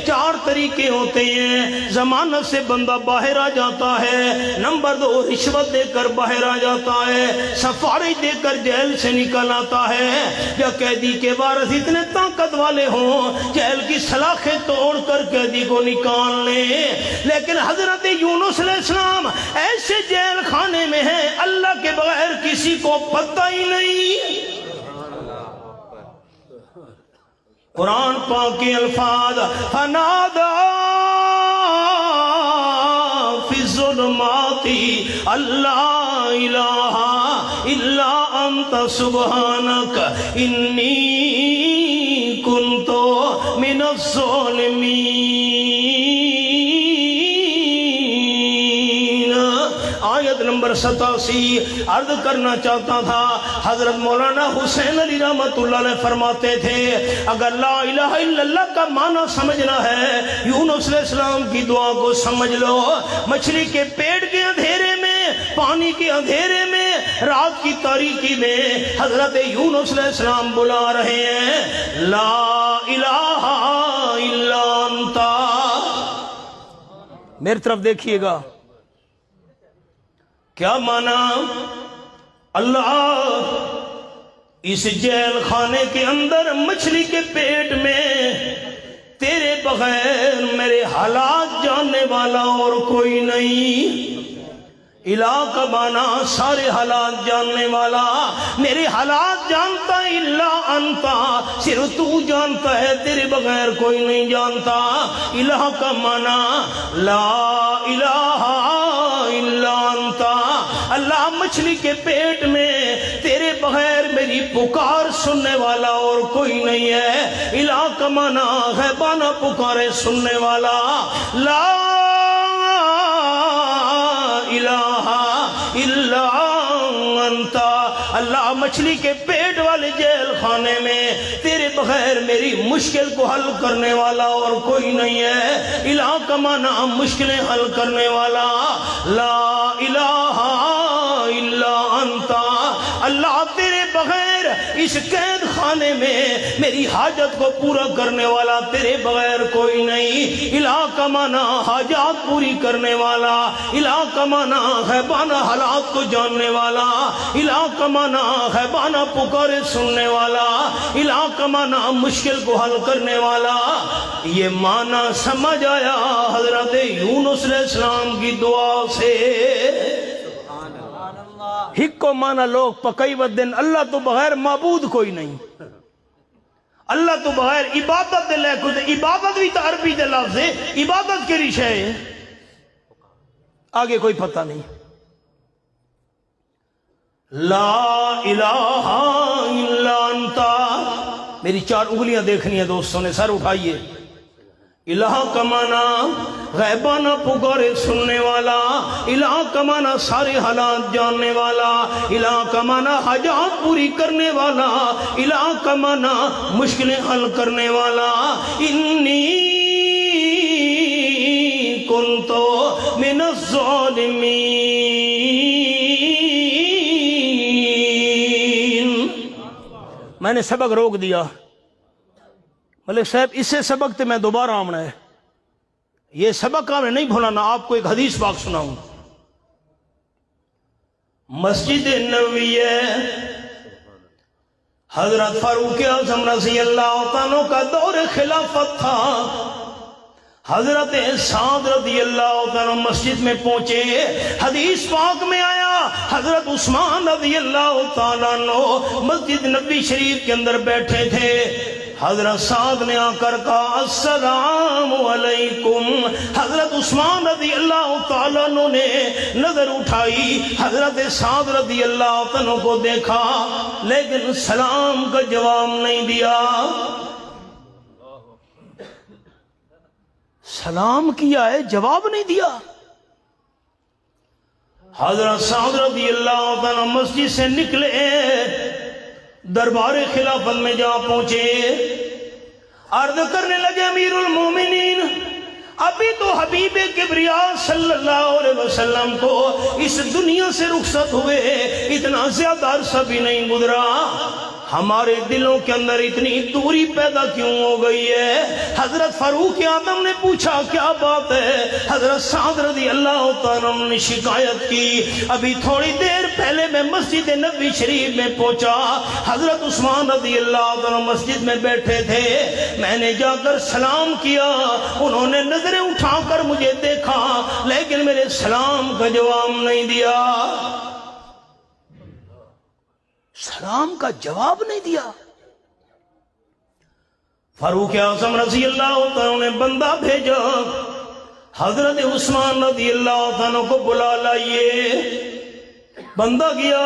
4 طریقے ہوتے ہیں، ضمانت سے بندہ باہر آ جاتا ہے، نمبر 2 رشوت دے کر باہر آ جاتا ہے، سفارش دے کر جیل سے نکل آتا ہے، یا قیدی کے وارث اتنے طاقت والے ہوں جیل کی سلاخیں توڑ کر قیدی کو نکال لیں۔ لیکن حضرت یونس علیہ السلام ایسے جیل خانے میں ہیں اللہ کے بغیر کسی کو پتہ ہی نہیں۔ قرآن پاک کے الفاظ، فنادا فی الظلمات اللہ الہ الا انت سبحانک انی کنت من الظالمین۔ آیت نمبر 87 عرض کرنا چاہتا تھا، حضرت مولانا حسین علی رحمت اللہ علیہ فرماتے تھے، اگر لا الہ الا اللہ کا معنی سمجھنا ہے، یونس علیہ السلام کی دعا کو سمجھ لو۔ مچھلی کے پیٹ کے اندھیرے میں، پانی کے اندھیرے میں، رات کی تاریکی میں حضرت یونس علیہ السلام بلا رہے ہیں، لا الہ الا انت۔ میری طرف دیکھیے گا، کیا معنی؟ اللہ اس جیل خانے کے اندر مچھلی کے پیٹ میں تیرے بغیر میرے حالات جاننے والا اور کوئی نہیں۔ الہ کا معنی سارے حالات جاننے والا، میرے حالات جانتا ہے الا انتا، صرف تو جانتا ہے، تیرے بغیر کوئی نہیں جانتا۔ الہ کا معنی لا الہ الا انتا، اللہ مچھلی کے پیٹ میں تیرے بغیر میری پکار سننے والا اور کوئی نہیں ہے۔ الہ کا معنی غیبانہ پکارے سننے والا، لا الہ الا انت۔ اللہ مچھلی کے پیٹ والے جیل خانے میں تیرے بغیر میری مشکل کو حل کرنے والا اور کوئی نہیں ہے۔ الہ کا معنی مشکلیں حل کرنے والا، لا الہ الا انت۔ اللہ تیرے بغیر اس قید خانے میں میری حاجت کو پورا کرنے والا تیرے بغیر کوئی نہیں۔ الہ کا معنی حاجات پوری کرنے والا، الہ کا معنی غیبانہ حالات کو جاننے والا، الہ کا معنی غیبانہ پکارے سننے والا، الہ کا معنی مشکل کو حل کرنے والا۔ یہ معنی سمجھ آیا حضرت یونس علیہ السلام کی دعا سے۔ ہک کو مانا لوگ پکئی ودن، اللہ تو بغیر معبود کوئی نہیں، اللہ تو بغیر عبادت دے لے کچھ، عبادت بھی تو عربی دے لفظ ہے، عبادت کے رشے ہے، آگے کوئی پتہ نہیں۔ لا الہ الا انت، میری 4 انگلیاں دیکھنی ہیں دوستوں نے، سر اٹھائیے. الہ کا معنی غیبانہ پکارے سننے والا، الہ کا معنی سارے حالات جاننے والا، الہ کا معنی حاجات پوری کرنے والا، الہ کا معنی مشکلیں حل کرنے والا. انی کنت من الظالمین. میں نے سبق روک دیا. ملک صاحب اس سے سبق تے میں دوبارہ آمنا ہے، یہ سبق آپ نے نہیں بھولانا. آپ کو ایک حدیث پاک سناؤں. مسجد نبوی ہے، حضرت فاروق اعظم رضی اللہ عنہ کا دور خلافت تھا. حضرت سعد رضی اللہ عنہ مسجد میں پہنچے. حدیث پاک میں آیا حضرت عثمان رضی اللہ تعالیٰ عنہ مسجد نبوی شریف کے اندر بیٹھے تھے. حضرت سعد نے آ کر کہا السلام علیکم. حضرت عثمان رضی اللہ تعالیٰ عنہ نے نظر اٹھائی، حضرت سعد رضی اللہ عنہ کو دیکھا لیکن سلام کا جواب نہیں دیا. سلام کیا ہے جواب نہیں دیا. حضرت سعد رضی اللہ عنہ مسجد سے نکلے، دربار خلافت میں جا پہنچے، عرض کرنے لگے امیر المومنین ابھی تو حبیب کبریا صلی اللہ علیہ وسلم کو اس دنیا سے رخصت ہوئے اتنا زیادہ عرصہ بھی نہیں گزرا، ہمارے دلوں کے اندر اتنی دوری پیدا کیوں ہو گئی ہے؟ حضرت فاروق اعظم نے پوچھا کیا بات ہے؟ حضرت سعد رضی اللہ تعالیٰ عنہ نے شکایت کی ابھی تھوڑی دیر پہلے میں مسجد نبوی شریف میں پہنچا، حضرت عثمان رضی اللہ تعالیٰ مسجد میں بیٹھے تھے، میں نے جا کر سلام کیا، انہوں نے نظریں اٹھا کر مجھے دیکھا لیکن میرے سلام کا جواب نہیں دیا. سلام کا جواب نہیں دیا. فاروق اعظم رضی اللہ عنہ نے بندہ بھیجا، حضرت عثمان رضی اللہ عنہ کو بلا لائیے. بندہ گیا،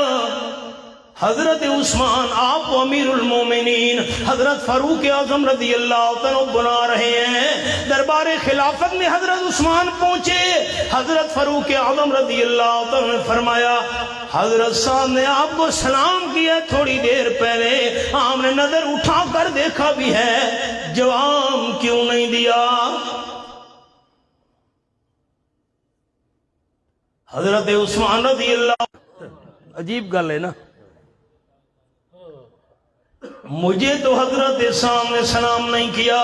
حضرت عثمان آپ کو امیر المومنین حضرت فاروق اعظم رضی اللہ عنہ بلا رہے ہیں. دربار خلافت میں حضرت عثمان پہنچے، حضرت فاروق اعظم رضی اللہ عنہ نے فرمایا حضرت صاحب نے آپ کو سلام کیا تھوڑی دیر پہلے، آپ نے نظر اٹھا کر دیکھا بھی ہے، جواب کیوں نہیں دیا؟ حضرت عثمان رضی اللہ، عجیب گل ہے نا، مجھے تو حضرت صاحب نے سلام نہیں کیا.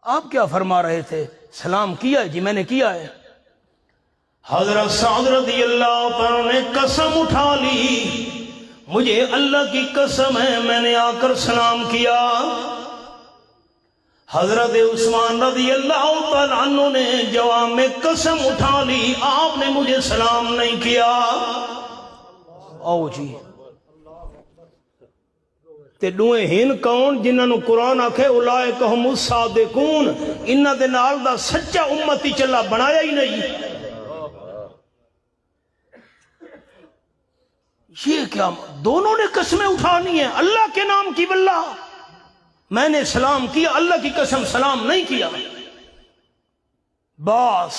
آپ کیا فرما رہے تھے؟ سلام کیا ہے جی میں نے کیا ہے. حضرت سعد رضی اللہ عنہ نے قسم اٹھا لی، مجھے اللہ کی قسم ہے میں نے آ کر سلام کیا. حضرت عثمان رضی اللہ عنہ نے جواب میں قسم اٹھا لی آپ نے مجھے سلام نہیں کیا. آؤ جی تے دوئے ہن کون جنہاں نو قرآن آکھے اولئک ہم الصادقون، انہاں دے نال دا سچا امتی چلا بنایا ہی نہیں. یہ کیا دونوں نے قسمیں اٹھانی ہیں اللہ کے نام کی. واللہ میں نے سلام کیا، اللہ کی قسم سلام نہیں کیا. بس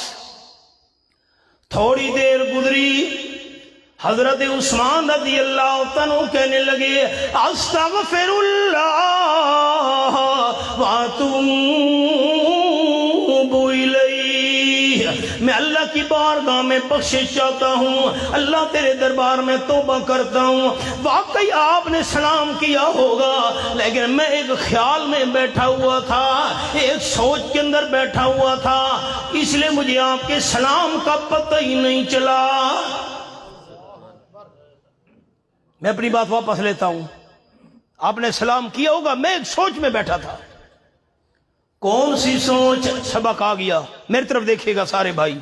تھوڑی دیر گزری، حضرت عثمان رضی اللہ عنہ کہنے لگے استغفر اللہ واتوب الیہ، میں اللہ کی بارگاہ میں بخشش چاہتا ہوں، اللہ تیرے دربار میں توبہ کرتا ہوں. واقعی آپ نے سلام کیا ہوگا لیکن میں ایک خیال میں بیٹھا ہوا تھا، ایک سوچ کے اندر بیٹھا ہوا تھا، اس لیے مجھے آپ کے سلام کا پتہ ہی نہیں چلا. میں اپنی بات واپس لیتا ہوں، آپ نے سلام کیا ہوگا، میں ایک سوچ میں بیٹھا تھا. کون سی سوچ؟ سبق آ گیا، میری طرف دیکھیے گا سارے بھائی.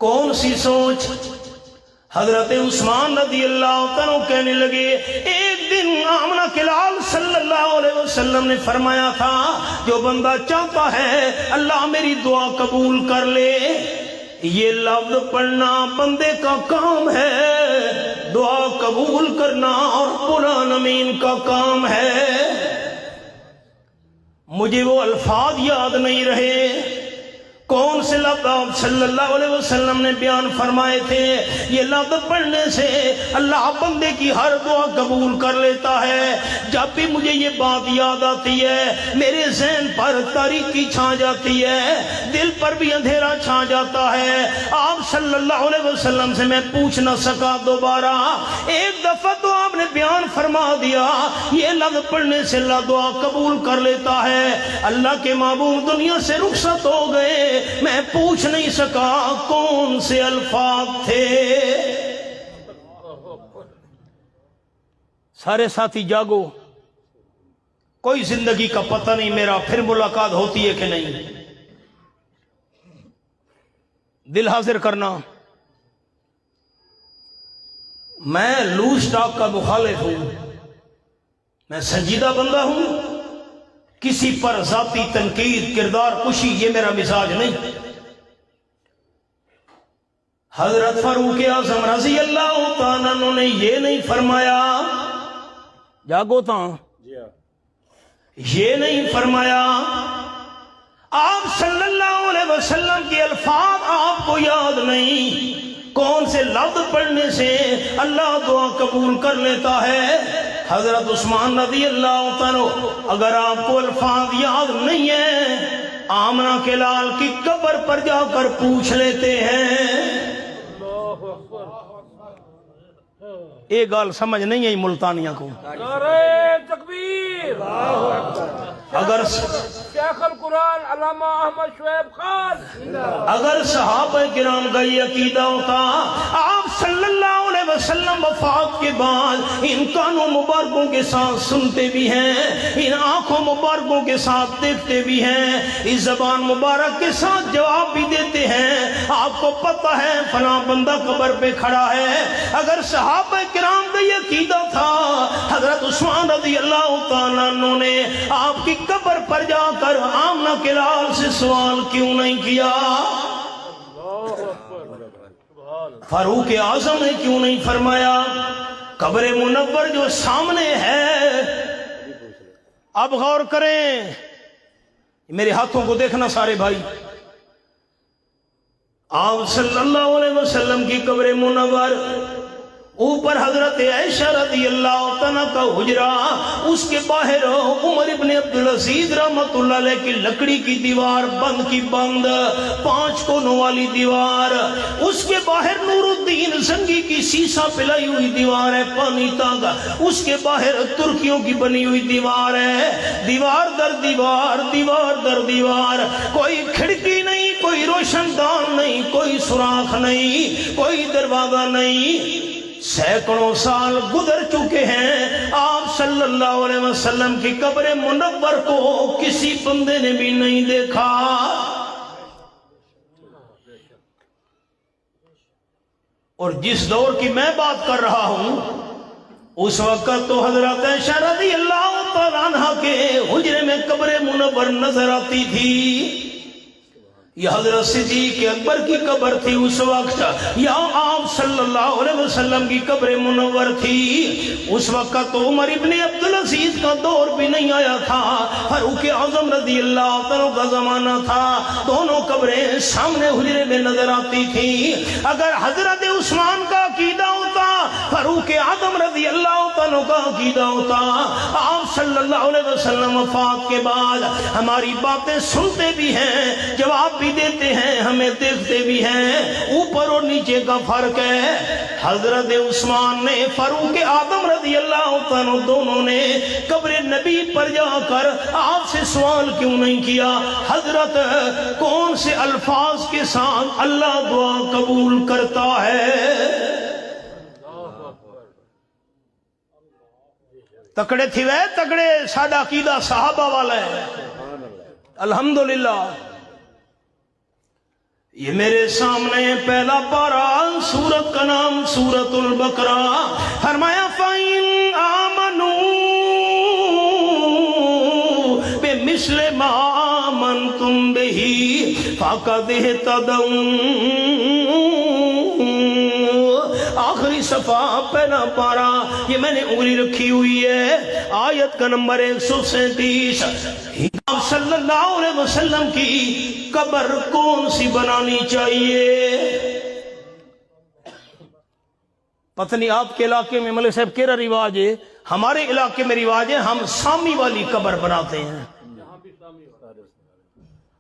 کون سی سوچ؟ حضرت عثمان رضی اللہ عنہ کہنے لگے ایک دن آمنہ کے لال صلی اللہ علیہ وسلم نے فرمایا تھا جو بندہ چاہتا ہے اللہ میری دعا قبول کر لے، یہ لفظ پڑھنا بندے کا کام ہے. دعا قبول کرنا اور قرآن امین کا کام ہے۔ مجھے وہ الفاظ یاد نہیں رہے کون سے لفظ آپ صلی اللہ علیہ وسلم نے بیان فرمائے تھے، یہ لفظ پڑھنے سے اللہ بندے کی ہر دعا قبول کر لیتا ہے۔ جب بھی مجھے یہ بات یاد آتی ہے میرے ذہن پر تاریکی چھا جاتی ہے، دل پر بھی اندھیرا چھا جاتا ہے۔ آپ صلی اللہ علیہ وسلم سے میں پوچھ نہ سکا دوبارہ، ایک دفعہ تو آپ نے بیان فرما دیا یہ لفظ پڑھنے سے اللہ دعا قبول کر لیتا ہے۔ اللہ کے معبود دنیا سے رخصت ہو گئے، میں پوچھ نہیں سکا کون سے الفاظ تھے۔ سارے ساتھی جاگو، کوئی زندگی کا پتہ نہیں میرا پھر ملاقات ہوتی ہے کہ نہیں۔ دل حاضر کرنا، میں لوز ٹاک کا مخالف ہوں، میں سنجیدہ بندہ ہوں، کسی پر ذاتی تنقید کردار کشی یہ میرا مزاج نہیں۔ حضرت فاروق اعظم رضی اللہ تعالیٰ عنہ نے یہ نہیں فرمایا، جاگو تاں یہ نہیں فرمایا آپ صلی اللہ علیہ وسلم کے الفاظ آپ کو یاد نہیں کون سے لفظ پڑھنے سے اللہ دعا قبول کر لیتا ہے۔ حضرت عثمان رضی اللہ عنہ اگر آپ کو الفاظ یاد نہیں ہیں آمنہ کے لال کی قبر پر جا کر پوچھ لیتے ہیں۔ ایک گال سمجھ نہیں ہے ملتانیہ کو، نعرہ تکبیر، اگر شیخ القرآن علامہ احمد شعیب خان، اگر صحابہ کرام کا یہ عقیدہ ہوتا آپ صلی اللہ علیہ وسلم وفات کے بعد ان کانوں مبارکوں کے ساتھ سنتے بھی ہیں، ان آنکھوں مبارکوں کے ساتھ دیکھتے بھی ہیں، اس زبان مبارک کے ساتھ جواب بھی دیتے ہیں، آپ کو پتہ ہے فلاں بندہ قبر پہ کھڑا ہے۔ اگر صحابہ کرام کا یہ عقیدہ تھا حضرت عثمان رضی اللہ تعالیٰ عنہ نے آپ کی قبر پر جا کر آمنہ کے لال سے سوال کیوں نہیں کیا؟ فاروق اعظم نے کیوں نہیں فرمایا؟ قبر منور جو سامنے ہے، اب غور کریں، میرے ہاتھوں کو دیکھنا سارے بھائی، آپ صلی اللہ علیہ وسلم کی قبر منور، اوپر حضرت عائشہ رضی اللہ عنہ کا حجرہ، اس کے باہر عمر ابن عبدالعزیز رحمت اللہ علیہ کی لکڑی کی دیوار، بند کی بند 5 کونوں والی دیوار، اس کے باہر نور الدین زنگی کی سیسا پلائی ہوئی دیوار ہے پانی تک، اس کے باہر ترکیوں کی بنی ہوئی دیوار ہے، دیوار در دیوار، دیوار در دیوار، کوئی کھڑکی نہیں، کوئی روشن دان نہیں، کوئی سوراخ نہیں، کوئی دروازہ نہیں۔ سینکڑوں سال گزر چکے ہیں، آپ صلی اللہ علیہ وسلم کی قبر منور کو کسی بندے نے بھی نہیں دیکھا۔ اور جس دور کی میں بات کر رہا ہوں اس وقت تو حضرت عائشہ رضی اللہ تعالیٰ عنہ کے حجرے میں قبر منور نظر آتی تھی۔ یہ حضرت صدیق اکبر کی قبر تھی اس وقت، یا آپ صلی اللہ علیہ وسلم کی قبر منور تھی اس وقت، تو عمر ابن عبدالعزیز کا دور بھی نہیں آیا تھا، فاروق اعظم رضی اللہ عنہ کا زمانہ تھا، دونوں قبریں سامنے حجرے میں نظر آتی تھی۔ اگر حضرت عثمان کا عقیدہ ہوتا، فاروق اعظم رضی اللہ عنہ کا عقیدہ ہوتا، آپ صلی اللہ علیہ وسلم وفات کے بعد ہماری باتیں سنتے بھی ہیں، جواب بھی دیتے ہیں، ہمیں دیکھتے بھی ہیں، اوپر اور نیچے کا فرق ہے۔ حضرت عثمان نے، فاروق اعظم رضی اللہ عنہ دونوں نے قبر نبی پر جا کر آپ سے سوال کیوں نہیں کیا؟ حضرت کون سے الفاظ کے ساتھ اللہ دعا قبول کرتا ہے؟ تکڑے تھی وہ تکڑے، ساڈا عقیدہ صحابہ والا ہے الحمدللہ۔ یہ میرے سامنے پہلا پارہ، سورت کا نام سورت البقرہ، فرمایا فَإِنْ آمَنُوا بِمِثْلِ مَا آمَنْتُمْ بِهِ فَقَدِ اهْتَدَوْا۔ آخری صفحہ پہلا پارا، یہ میں نے انگلی رکھی ہوئی ہے، آیت کا نمبر 137۔ آپ صلی اللہ علیہ وسلم کی قبر کون سی بنانی چاہیے؟ پتہ نہیں آپ کے علاقے میں ملک صاحب کیرا رواج ہے، ہمارے علاقے میں رواج ہے ہم سامی والی قبر بناتے ہیں۔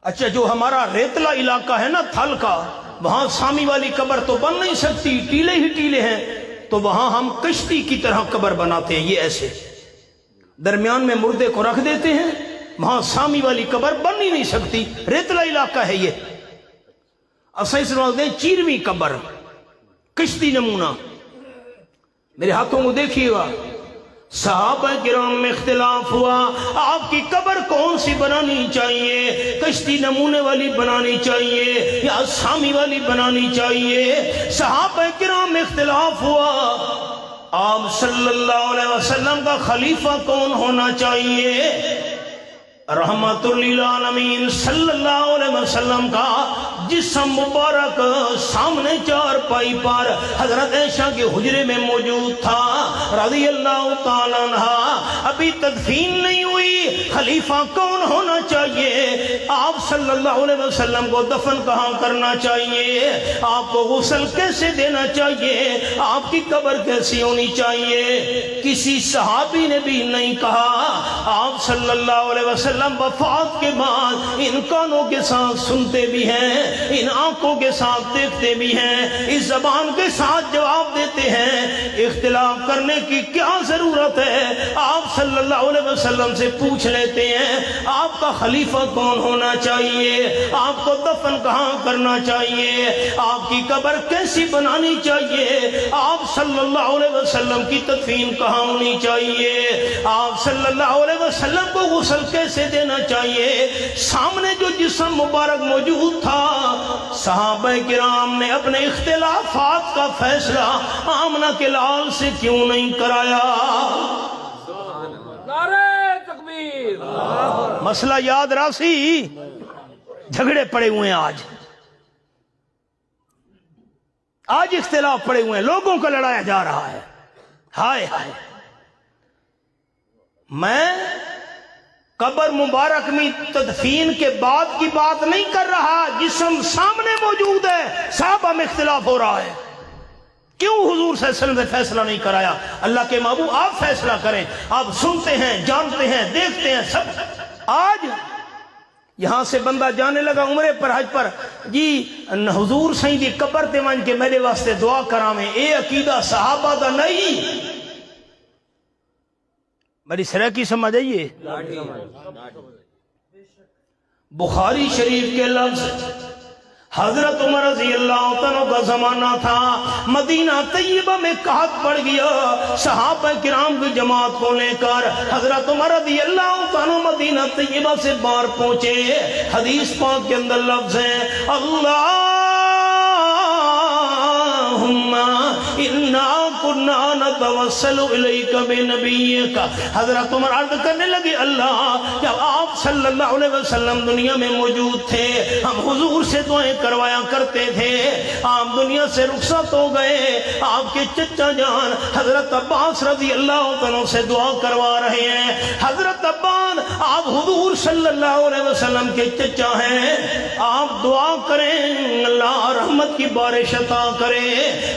اچھا، جو ہمارا ریتلا علاقہ ہے نا تھل کا، وہاں سامی والی قبر تو بن نہیں سکتی، ٹیلے ہی ٹیلے ہیں، تو وہاں ہم کشتی کی طرح قبر بناتے ہیں، یہ ایسے درمیان میں مردے کو رکھ دیتے ہیں، وہاں سامی والی قبر بن ہی نہیں سکتی، ریتلا علاقہ ہے یہ۔ اصل سے چیرویں قبر، کشتی نمونہ، میرے ہاتھوں کو دیکھیے گا۔ صحابہ کرام میں اختلاف ہوا، آپ کی قبر کون سی بنانی چاہیے، کشتی نمونے والی بنانی چاہیے یا سامی والی بنانی چاہیے؟ صحابہ کرام میں اختلاف ہوا۔ آپ صلی اللہ علیہ وسلم کا خلیفہ کون ہونا چاہیے؟ رحمت للعالمین صلی اللہ علیہ وسلم کا جسم مبارک سامنے چار پائی پر حضرت عائشہ کے حجرے میں موجود تھا رضی اللہ تعالیٰ عنہ۔ ابھی تدفین نہیں ہوئی، خلیفہ کون ہونا چاہیے؟ آپ صلی اللہ علیہ وسلم کو دفن کہاں کرنا چاہیے؟ آپ کو غسل کیسے دینا چاہیے؟ آپ کی قبر کیسی ہونی چاہیے؟ کسی صحابی نے بھی نہیں کہا۔ آپ صلی اللہ علیہ وسلم وفات کے بعد ان کانوں کے ساتھ سنتے بھی ہیں، ان آنکھوں کے ساتھ دیکھتے بھی ہیں، اس زبان کے ساتھ جواب دیتے ہیں۔ اختلاف کرنے کی کیا ضرورت ہے؟ آپ صلی اللہ علیہ وسلم سے پوچھ لیتے ہیں آپ کا خلیفہ کون ہونا چاہیے، آپ کو دفن کہاں کرنا چاہیے، آپ کی قبر کیسی بنانی چاہیے، آپ صلی اللہ علیہ وسلم کی تدفین کہاں ہونی چاہیے، آپ صلی اللہ علیہ وسلم کو غسل کیسے دینا چاہیے؟ سامنے جو جسم مبارک موجود تھا، صحابہ کرام نے اپنے اختلافات کا فیصلہ آمنہ کے لال سے کیوں نہیں کرایا؟ نعرہ تکبیر! مسئلہ یاد راسی، جھگڑے پڑے ہوئے ہیں آج اختلاف پڑے ہوئے ہیں، لوگوں کو لڑایا جا رہا ہے۔ ہائے ہائے، میں قبر مبارک میں تدفین کے بعد کی بات نہیں کر رہا، جسم سامنے موجود ہے، صحابہ میں اختلاف ہو رہا ہے۔ کیوں حضور صلی اللہ علیہ وسلم نے فیصلہ نہیں کرایا؟ اللہ کے محبوب آپ فیصلہ کریں، آپ سنتے ہیں، جانتے ہیں، دیکھتے ہیں سب۔ آج یہاں سے بندہ جانے لگا عمرے پر، حج پر، جی حضور سائیں دی قبر تے ون کے میرے واسطے دعا کراویں، اے عقیدہ صحابہ دا نہیں۔ بڑی سرکی سمجھ آئیے۔ بخاری شریف کے لفظ، حضرت عمر رضی اللہ عنہ کا زمانہ تھا، مدینہ طیبہ میں قحط پڑ گیا، صحابہ کرام کی جماعت کو لے کر حضرت عمر رضی اللہ عنہ مدینہ طیبہ سے باہر پہنچے۔ حدیث پاک کے اندر لفظ ہیں، اللہم انا کنا نتوسل الیک بنبیک۔ حضرت عمر عرض کرنے لگے، اللہ جب آپ صلی اللہ علیہ وسلم دنیا میں موجود تھے، ہم حضور سے دعائیں کروایا کرتے تھے، آپ دنیا سے رخصت ہو گئے، آپ کے چچا جان حضرت عباس رضی اللہ عنہ سے دعا کروا رہے ہیں۔ حضرت عباس آپ حضور صلی اللہ علیہ وسلم کے چچا ہیں، آپ دعا کریں اللہ رحمت کی بارش عطا کرے،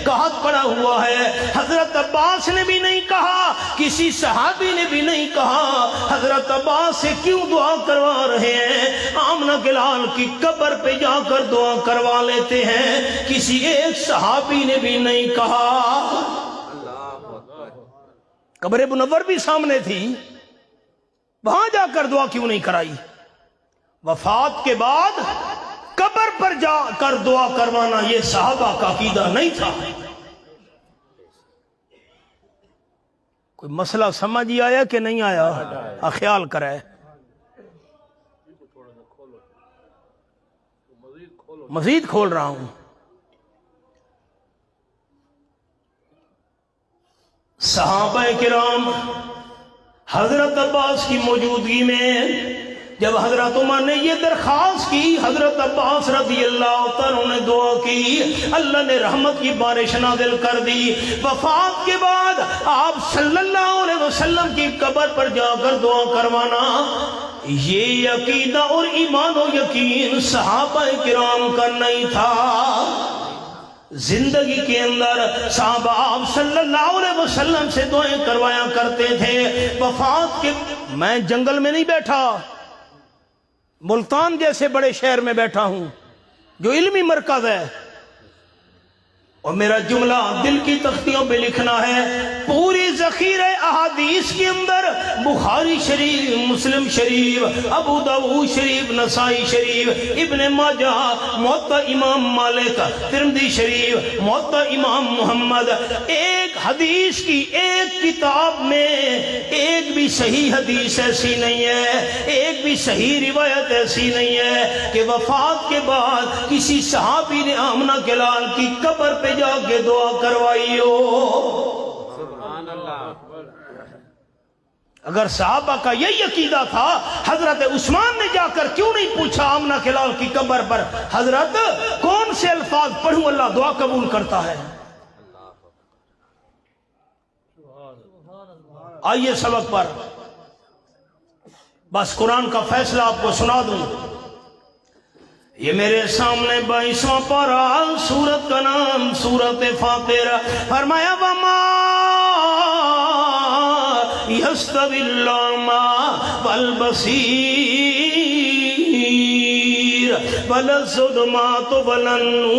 قحط پڑا ہوا ہے۔ حضرت عباس نے بھی نہیں کہا، کسی صحابی نے بھی نہیں کہا، حضرت عباس سے کیوں دعا کروا رہے ہیں؟ آمنہ کے لال کی قبر پہ جا کر دعا کروا لیتے ہیں، کسی ایک صحابی نے بھی نہیں کہا۔ قبر منور بھی سامنے تھی، وہاں جا کر دعا کیوں نہیں کرائی؟ وفات کے بعد قبر پر جا کر دعا کروانا یہ صحابہ کا عقیدہ نہیں تھا۔ کوئی مسئلہ سمجھ ہی آیا کہ نہیں آیا؟ خیال کرے، مزید کھول رہا ہوں۔ صحابہ کرام حضرت عباس کی موجودگی میں جب حضرت عمر نے یہ درخواست کی، حضرت عباس رضی اللہ تعالیٰ نے دعا کی، اللہ نے رحمت کی بارش نازل کر دی۔ وفات کے بعد آپ صلی اللہ علیہ وسلم کی قبر پر جا کر دعا کروانا، یہ عقیدہ اور ایمان و یقین صحابہ کرام کا نہیں تھا۔ زندگی کے اندر صحابہ آپ صلی اللہ علیہ وسلم سے دعائیں کروایا کرتے تھے۔ وفات کے میں جنگل میں نہیں بیٹھا، ملتان جیسے بڑے شہر میں بیٹھا ہوں جو علمی مرکز ہے، اور میرا جملہ دل کی تختیوں پہ لکھنا ہے۔ پوری ذخیرہ احادیث کے اندر بخاری شریف، مسلم شریف، ابو داؤد شریف، نسائی شریف، ابن ماجہ، موطا امام مالک، ترمذی شریف، موطا امام محمد، ایک حدیث کی ایک کتاب میں ایک بھی صحیح حدیث ایسی نہیں ہے، ایک بھی صحیح روایت ایسی نہیں ہے کہ وفات کے بعد کسی صحابی نے آمنہ کے لال کی قبر پہ جا کے دعا کروائی ہو۔ اگر صحابہ کا یہی عقیدہ تھا، حضرت عثمان نے جا کر کیوں نہیں پوچھا آمنہ کے لال کی قبر پر، حضرت کون سے الفاظ پڑھوں اللہ دعا قبول کرتا ہے؟ آئیے سبق پر، بس قرآن کا فیصلہ آپ کو سنا دوں۔ یہ میرے سامنے 22واں پارہ، سورت کا نام سورت فاطر، فرمایا وَمَا يَسْتَوِي الْأَعْمَى وَالْبَصِيرُ وَلَا الظُّلُمَاتُ وَلَا النُّورُ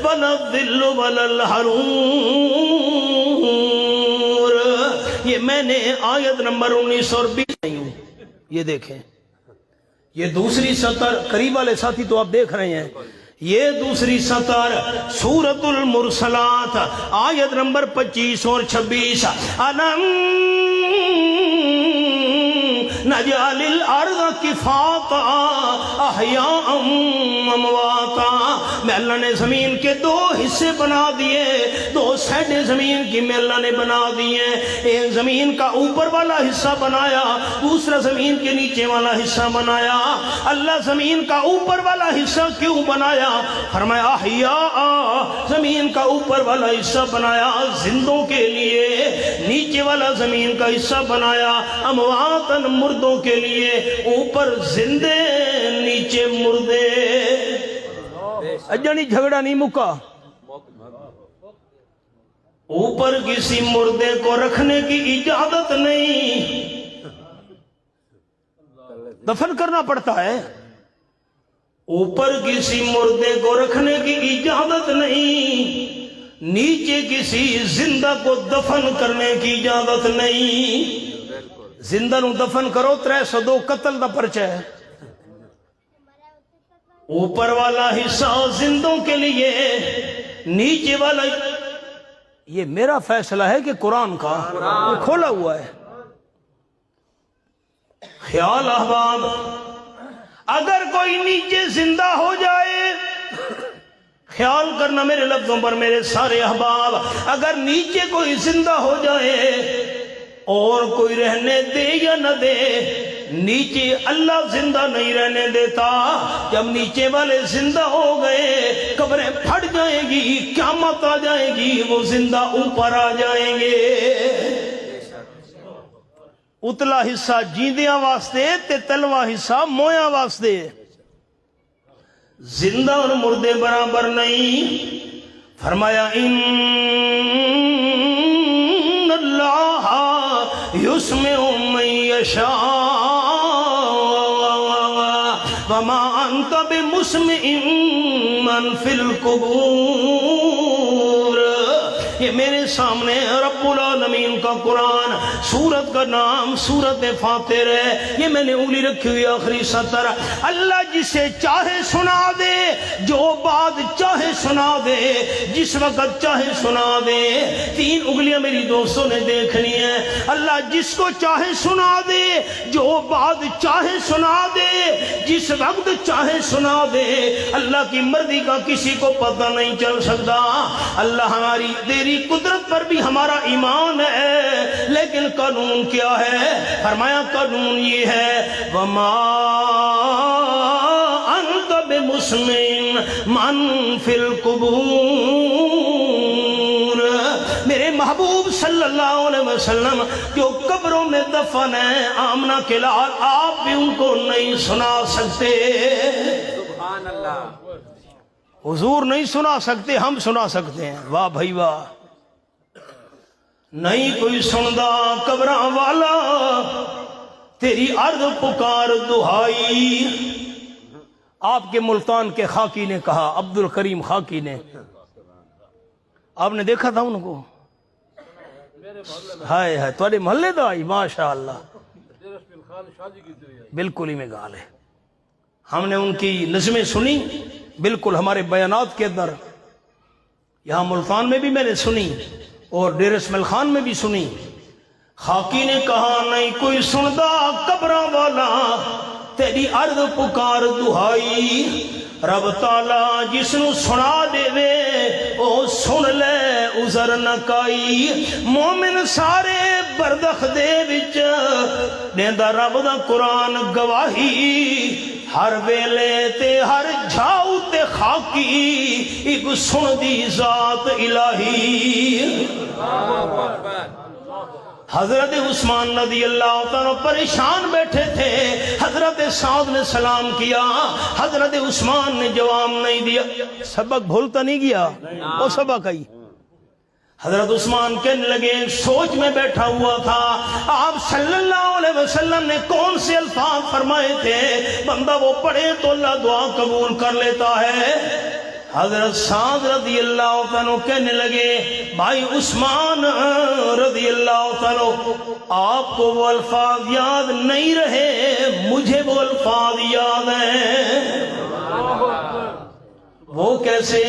وَلَا الظِّلُّ وَلَا الْحَرُورُ۔ یہ میں نے آیت نمبر 19 اور 20 نہیں ہوں، یہ دیکھیں، یہ دوسری سطر، قریب والے ساتھی تو آپ دیکھ رہے ہیں، یہ دوسری سطر سورۃ المرسلات آیت نمبر 25 اور 26۔ أَلَمْ نَجْعَلِ الْأَرْضَ كِفَاتًا أَحْيَاءً وَأَمْوَاتًا، میں اللہ نے زمین کے دو حصے بنا دیے، دو سائڈیں زمین کی میں اللہ نے بنا دیے، ایک زمین کا اوپر والا حصہ بنایا، دوسرا زمین کے نیچے والا حصہ بنایا۔ اللہ زمین کا اوپر والا حصہ کیوں بنایا؟ فرمایا احیاء، زمین کا اوپر والا حصہ بنایا زندوں کے لیے، نیچے والا زمین کا حصہ بنایا امواتن، مردوں کے لیے، اوپر زندے نیچے مردے۔ اجانی جھگڑا نہیں مکا، اوپر کسی مردے کو رکھنے کی اجازت نہیں، دفن کرنا پڑتا ہے۔ اوپر کسی مردے کو رکھنے کی اجازت نہیں، نیچے کسی زندہ کو دفن کرنے کی اجازت نہیں۔ زندہ نو دفن کرو 302 قتل دا پرچہ ہے۔ اوپر والا حصہ زندوں کے لیے، نیچے والا، یہ میرا فیصلہ ہے کہ قرآن کا، یہ کھولا ہوا ہے۔ خیال احباب، اگر کوئی نیچے زندہ ہو جائے، خیال کرنا میرے لفظوں پر میرے سارے احباب، اگر نیچے کوئی زندہ ہو جائے اور کوئی رہنے دے یا نہ دے، نیچے اللہ زندہ نہیں رہنے دیتا۔ جب نیچے والے زندہ ہو گئے، قبریں پھٹ جائیں گی، قیامت آ جائے گی، وہ زندہ اوپر آ جائیں گے۔ اتلا حصہ جیندیاں واسطے تے تلوا حصہ مویاں واسطے، زندہ اور مردے برابر نہیں۔ فرمایا ان اللہ یسمع من یشاء وما انت بمسمع من فی القبور۔ یہ میرے سامنے رب العالمین کا قرآن، سورت کا نام سورت فاطر ہے، یہ میں نے انگلی رکھی ہوئی آخری سطر۔ اللہ جسے چاہے سنا دے، جو بات چاہے سنا دے، جس وقت چاہے سنا دے۔ 3 انگلیاں میری دوستوں نے دیکھنی ہے۔ اللہ جس کو چاہے سنا دے، جو بات چاہے سنا دے، جس وقت چاہے سنا دے۔ اللہ کی مرضی کا کسی کو پتہ نہیں چل سکتا۔ اللہ ہماری دیری تیری قدرت پر بھی ہمارا ایمان ہے، لیکن قانون کیا ہے؟ فرمایا قانون یہ ہے وما انت بمسمع من فی القبور، میرے محبوب صلی اللہ علیہ وسلم جو قبروں میں دفن ہیں آمنہ کے لال، آپ بھی ان کو نہیں سنا سکتے۔ سبحان اللہ۔ حضور نہیں سنا سکتے، ہم سنا سکتے ہیں۔ واہ بھائی واہ، نہیں کوئی سندا قبراں والا تیری عرض پکار دہائی۔ آپ کے ملتان کے خاکی نے کہا، عبد الکریم خاکی نے، آپ نے دیکھا تھا ان کو؟ ہائے ہائے، تھوڑے محلے دا آئی، ماشاءاللہ، بالکل ہی میں گال ہے۔ ہم نے ان کی نظمیں سنی، بالکل ہمارے بیانات کے اندر، یہاں ملتان میں بھی میں نے سنی اور ڈیرہ اسماعیل خان میں بھی سنی۔ خاکی نے کہا نہیں کوئی سندا قبراں والا تیری عرض پکار دہائی، رب تعالی جس نو سنا دے وے او سن لے عذر نہ کائی۔ مومن سارے بردخ دے وچ دیندا رب دا قرآن گواہی، ہر ویلے تے ہر جھاؤ تے خاکی ایک سن دی ذات الہی۔ حضرت عثمان رضی اللہ تعالیٰ پریشان بیٹھے تھے، حضرت سعد نے سلام کیا، حضرت عثمان نے جواب نہیں دیا۔ سبق بھولتا نہیں گیا، وہ سبق آئی۔ حضرت عثمان کہنے لگے، سوچ میں بیٹھا ہوا تھا آپ صلی اللہ علیہ وسلم نے کون سے الفاظ فرمائے تھے بندہ وہ پڑھے تو اللہ دعا قبول کر لیتا ہے۔ حضرت سعد رضی اللہ عنہ کہنے لگے، بھائی عثمان رضی اللہ عنہ، آپ کو وہ الفاظ یاد نہیں رہے، مجھے وہ الفاظ یاد ہیں۔ وہ کیسے؟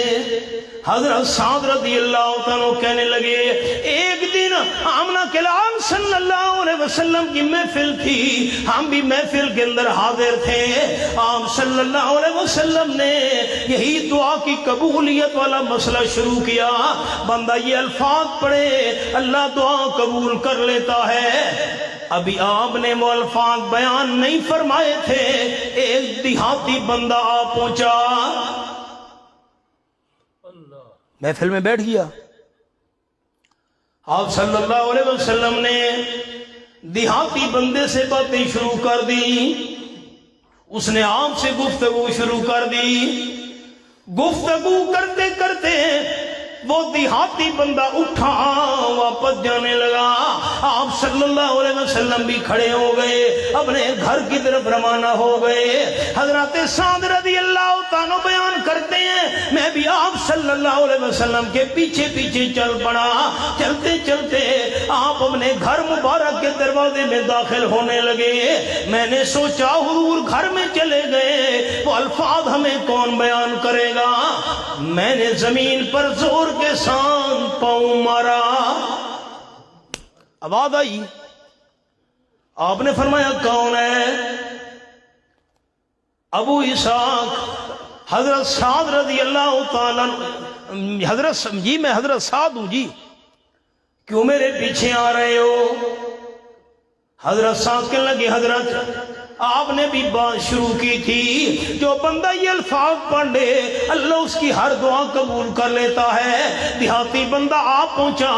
حضرت سعد رضی اللہ عنہ کہنے لگے، ایک دن آمنہ کے لال صلی اللہ علیہ وسلم کی محفل تھی، ہم بھی محفل کے اندر حاضر تھے، آپ صلی اللہ علیہ وسلم نے یہی دعا کی قبولیت والا مسئلہ شروع کیا، بندہ یہ الفاظ پڑھے اللہ دعا قبول کر لیتا ہے۔ ابھی آپ نے وہ الفاظ بیان نہیں فرمائے تھے، ایک دیہاتی بندہ آ پہنچا، محفل میں بیٹھ گیا۔ آپ صلی اللہ علیہ وسلم نے دیہاتی بندے سے باتیں شروع کر دی، اس نے آپ سے گفتگو شروع کر دی۔ گفتگو کرتے کرتے وہ دیہاتی بندہ اٹھا واپس جانے لگا، آپ صلی اللہ علیہ وسلم بھی کھڑے ہو گئے، اپنے گھر کی طرف روانہ ہو گئے۔ حضرت سعد رضی اللہ تعالیٰ بیان کرتے ہیں، میں بھی آپ صلی اللہ علیہ وسلم کے پیچھے پیچھے چل پڑا، چلتے چلتے آپ اپنے گھر مبارک کے دروازے میں داخل ہونے لگے۔ میں نے سوچا حضور گھر میں چلے گئے، وہ الفاظ ہمیں کون بیان کرے گا؟ میں نے زمین پر زور کے ساتھ پاؤں مارا، آواز آئی، آپ نے فرمایا کون ہے؟ ابو اسحاق حضرت سعد رضی اللہ تعالیٰ، جی میں حضرت سعد ہوں جی، کیوں میرے پیچھے آ رہے ہو؟ حضرت سعد کہنے لگے، حضرت آپ نے بھی بات شروع کی تھی، جو بندہ یہ الفاظ پڑھ لے اللہ اس کی ہر دعا قبول کر لیتا ہے۔ دیہاتی بندہ آپ پہنچا،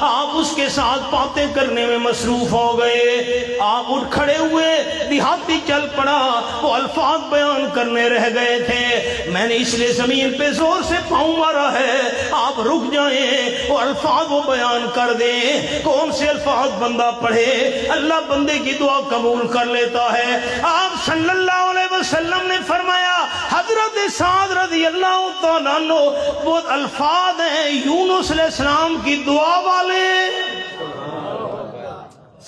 آپ اس کے ساتھ باتیں کرنے میں مصروف ہو گئے، آپ اٹھ کھڑے ہوئے، دیہاتی چل پڑا، وہ الفاظ بیان کرنے رہ گئے تھے۔ میں نے اس لیے زمین پہ زور سے پاؤں مارا ہے، آپ رک جائیں، وہ الفاظ وہ بیان کر دیں۔ کون سے الفاظ بندہ پڑھے اللہ بندے کی دعا قبول کر لیتا ہے۔ آپ صلی اللہ علیہ وسلم نے فرمایا، حضرت سعد رضی اللہ تعالیٰ عنہ وہ الفاظ ہیں یونس علیہ السلام کی دعا والے۔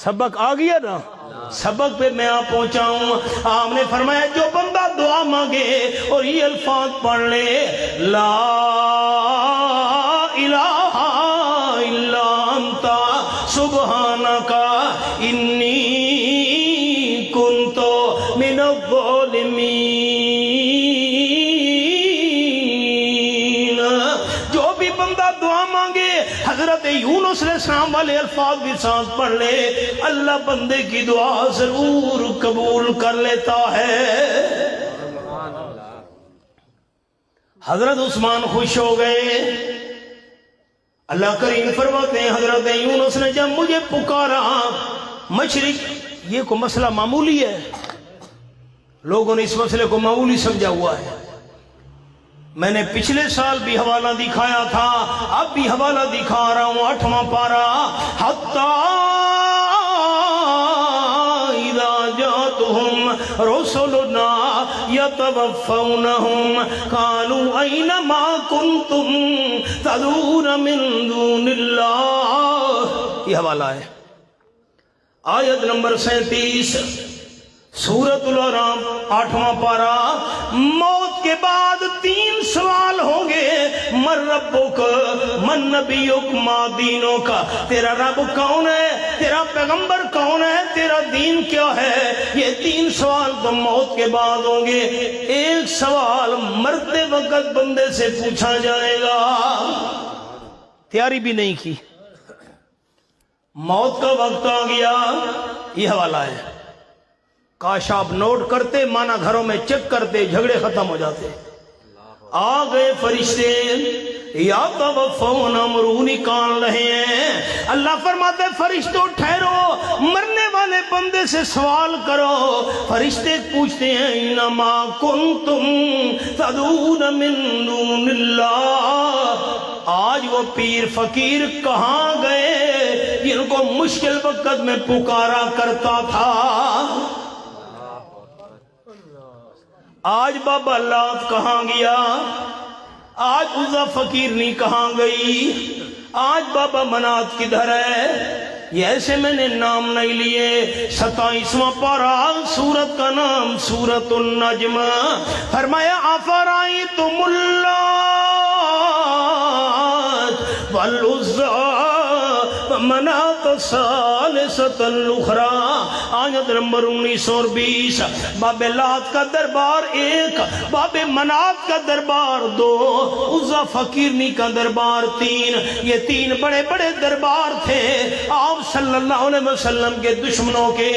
سبق آ گیا نا، سبق پہ میں آپ پہنچا ہوں۔ آپ نے فرمایا جو بندہ دعا مانگے اور یہ الفاظ پڑھ لے، لا الہ الا انت سبحانک انی کنت من الظالمین، جو بھی بندہ دعا مانگے حضرت یونس علیہ السلام والے الفاظ بھی ساتھ پڑھ لے، اللہ بندے کی دعا ضرور قبول کر لیتا ہے۔ حضرت عثمان خوش ہو گئے۔ اللہ کریم فرماتے ہیں حضرت یونس نے جب مجھے پکارا مشرق، یہ کوئی مسئلہ معمولی ہے، لوگوں نے اس مسئلے کو معمولی سمجھا ہوا ہے۔ میں نے پچھلے سال بھی حوالہ دکھایا تھا، اب بھی حوالہ دکھا رہا ہوں، 8واں پارہ، اذا جاءتهم رسلنا يتوفونهم قالوا أين ما كنتم تدعون من دون الله، یہ حوالہ ہے آیت نمبر 37 سورۃ الاعراف 8واں پارہ۔ موت کے بعد 3 سوال ہوں گے، من ربک، من نبیک، ما دینک، تیرا رب کون ہے، تیرا پیغمبر کون ہے، تیرا دین کیا ہے۔ یہ 3 سوال تو موت کے بعد ہوں گے۔ ایک سوال مرتے وقت بندے سے پوچھا جائے گا، تیاری بھی نہیں کی، موت کا وقت آ گیا، یہ حوالہ ہے۔ کاش آپ نوٹ کرتے، مانا گھروں میں چیک کرتے، جھگڑے ختم ہو جاتے۔ آ گئے فرشتے، یا توفون امرو، نکال رہے ہیں۔ اللہ فرماتے فرشتوں ٹھہرو، مرنے والے بندے سے سوال کرو۔ فرشتے پوچھتے ہیں انما کنتم تدعون من دون اللہ، آج وہ پیر فقیر کہاں گئے جن کو مشکل وقت میں پکارا کرتا تھا؟ آج بابا لات کہاں گیا؟ آج عزا فقیرنی کہاں گئی؟ آج بابا منات کدھر ہے؟ یہ ایسے میں نے نام نہیں لیے۔ 27واں پارہ، سورت کا نام سورۃ النجم۔ فرمایا افرأیتم اللات والعزی منات الثالثۃ الاخری، آیت نمبر 19 اور 20۔ باب لات کا دربار 1، باب منات کا دربار 2، عزا فقیرنی کا دربار 3۔ یہ 3 بڑے بڑے دربار تھے آپ صلی اللہ علیہ وسلم کے دشمنوں کے۔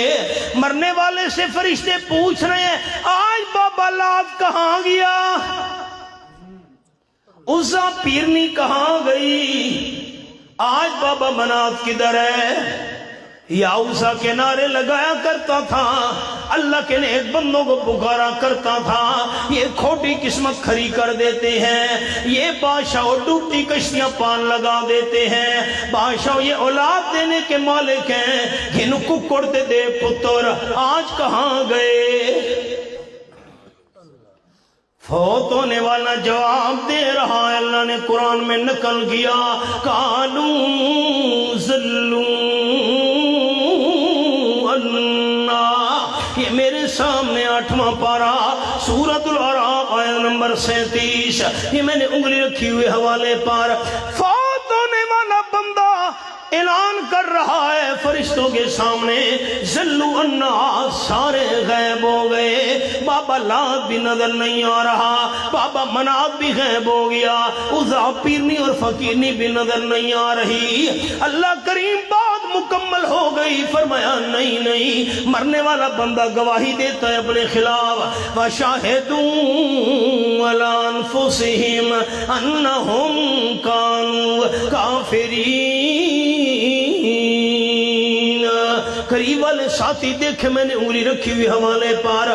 مرنے والے سے فرشتے پوچھ رہے ہیں آج بابا لات کہاں گیا، عزا پیرنی کہاں گئی، آج بابا منات کدھر ہے؟ یا عزا کے نعرے لگایا کرتا تھا، اللہ کے نیک بندوں کو پکارا کرتا تھا۔ یہ کھوٹی قسمت کھری کر دیتے ہیں، یہ بادشاہ ڈوبتی کشتیاں پان لگا دیتے ہیں۔ بادشاہ یہ اولاد دینے کے مالک ہیں، گھن ککڑتے دے پتر آج کہاں گئے؟ فوت ہونے والا جواب دے رہا ہے، اللہ نے قرآن میں نقل کیا، قالوا ذلوا عنا، یہ میرے سامنے 8واں پارہ سورۃ الاعراف آیت نمبر 37، یہ میں نے انگلی رکھی ہوئے حوالے پر۔ فوت ہونے والا بندہ اعلان کر رہا ہے فرشتوں کے سامنے، ذلوا عنا، سارے غائب ہو گئے، بابا لات بھی نظر نہیں آ رہا، بابا منات بھی غائب ہو گیا، عزا پیرنی اور فقیرنی بھی نظر نہیں آ رہی۔ اللہ کریم بات مکمل ہو گئی، فرمایا نہیں نہیں، مرنے والا بندہ گواہی دیتا ہے اپنے خلاف، وَشَاهِدُوا عَلَىٰ أَنفُسِهِمْ أَنَّهُمْ كَانُوا كَافِرِينَ۔ قریب والے ساتھی دیکھے، میں نے انگلی رکھی ہوئی حوالے پر،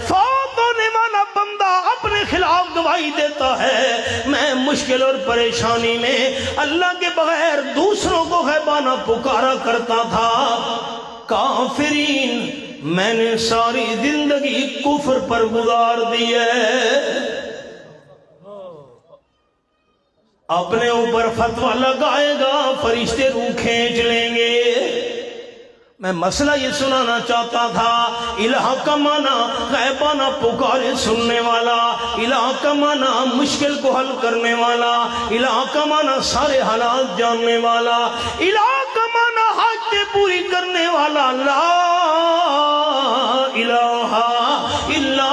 فوت ہونے والا بندہ اپنے خلاف گواہی دیتا ہے، میں مشکل اور پریشانی میں اللہ کے بغیر دوسروں کو غیبانہ پکارا کرتا تھا۔ کافرین، میں نے ساری زندگی کفر پر گزار دی ہے، اپنے اوپر فتویٰ لگائے گا، فرشتے روح کھینچ لیں گے۔ میں مسئلہ یہ سنانا چاہتا تھا، الہ کا معنی غیبانہ پکارے سننے والا، الہ کا معنی مشکل کو حل کرنے والا، الہ کا معنی سارے حالات جاننے والا، الہ کا معنی حاجتیں پوری کرنے والا۔ لا الہ الا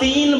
3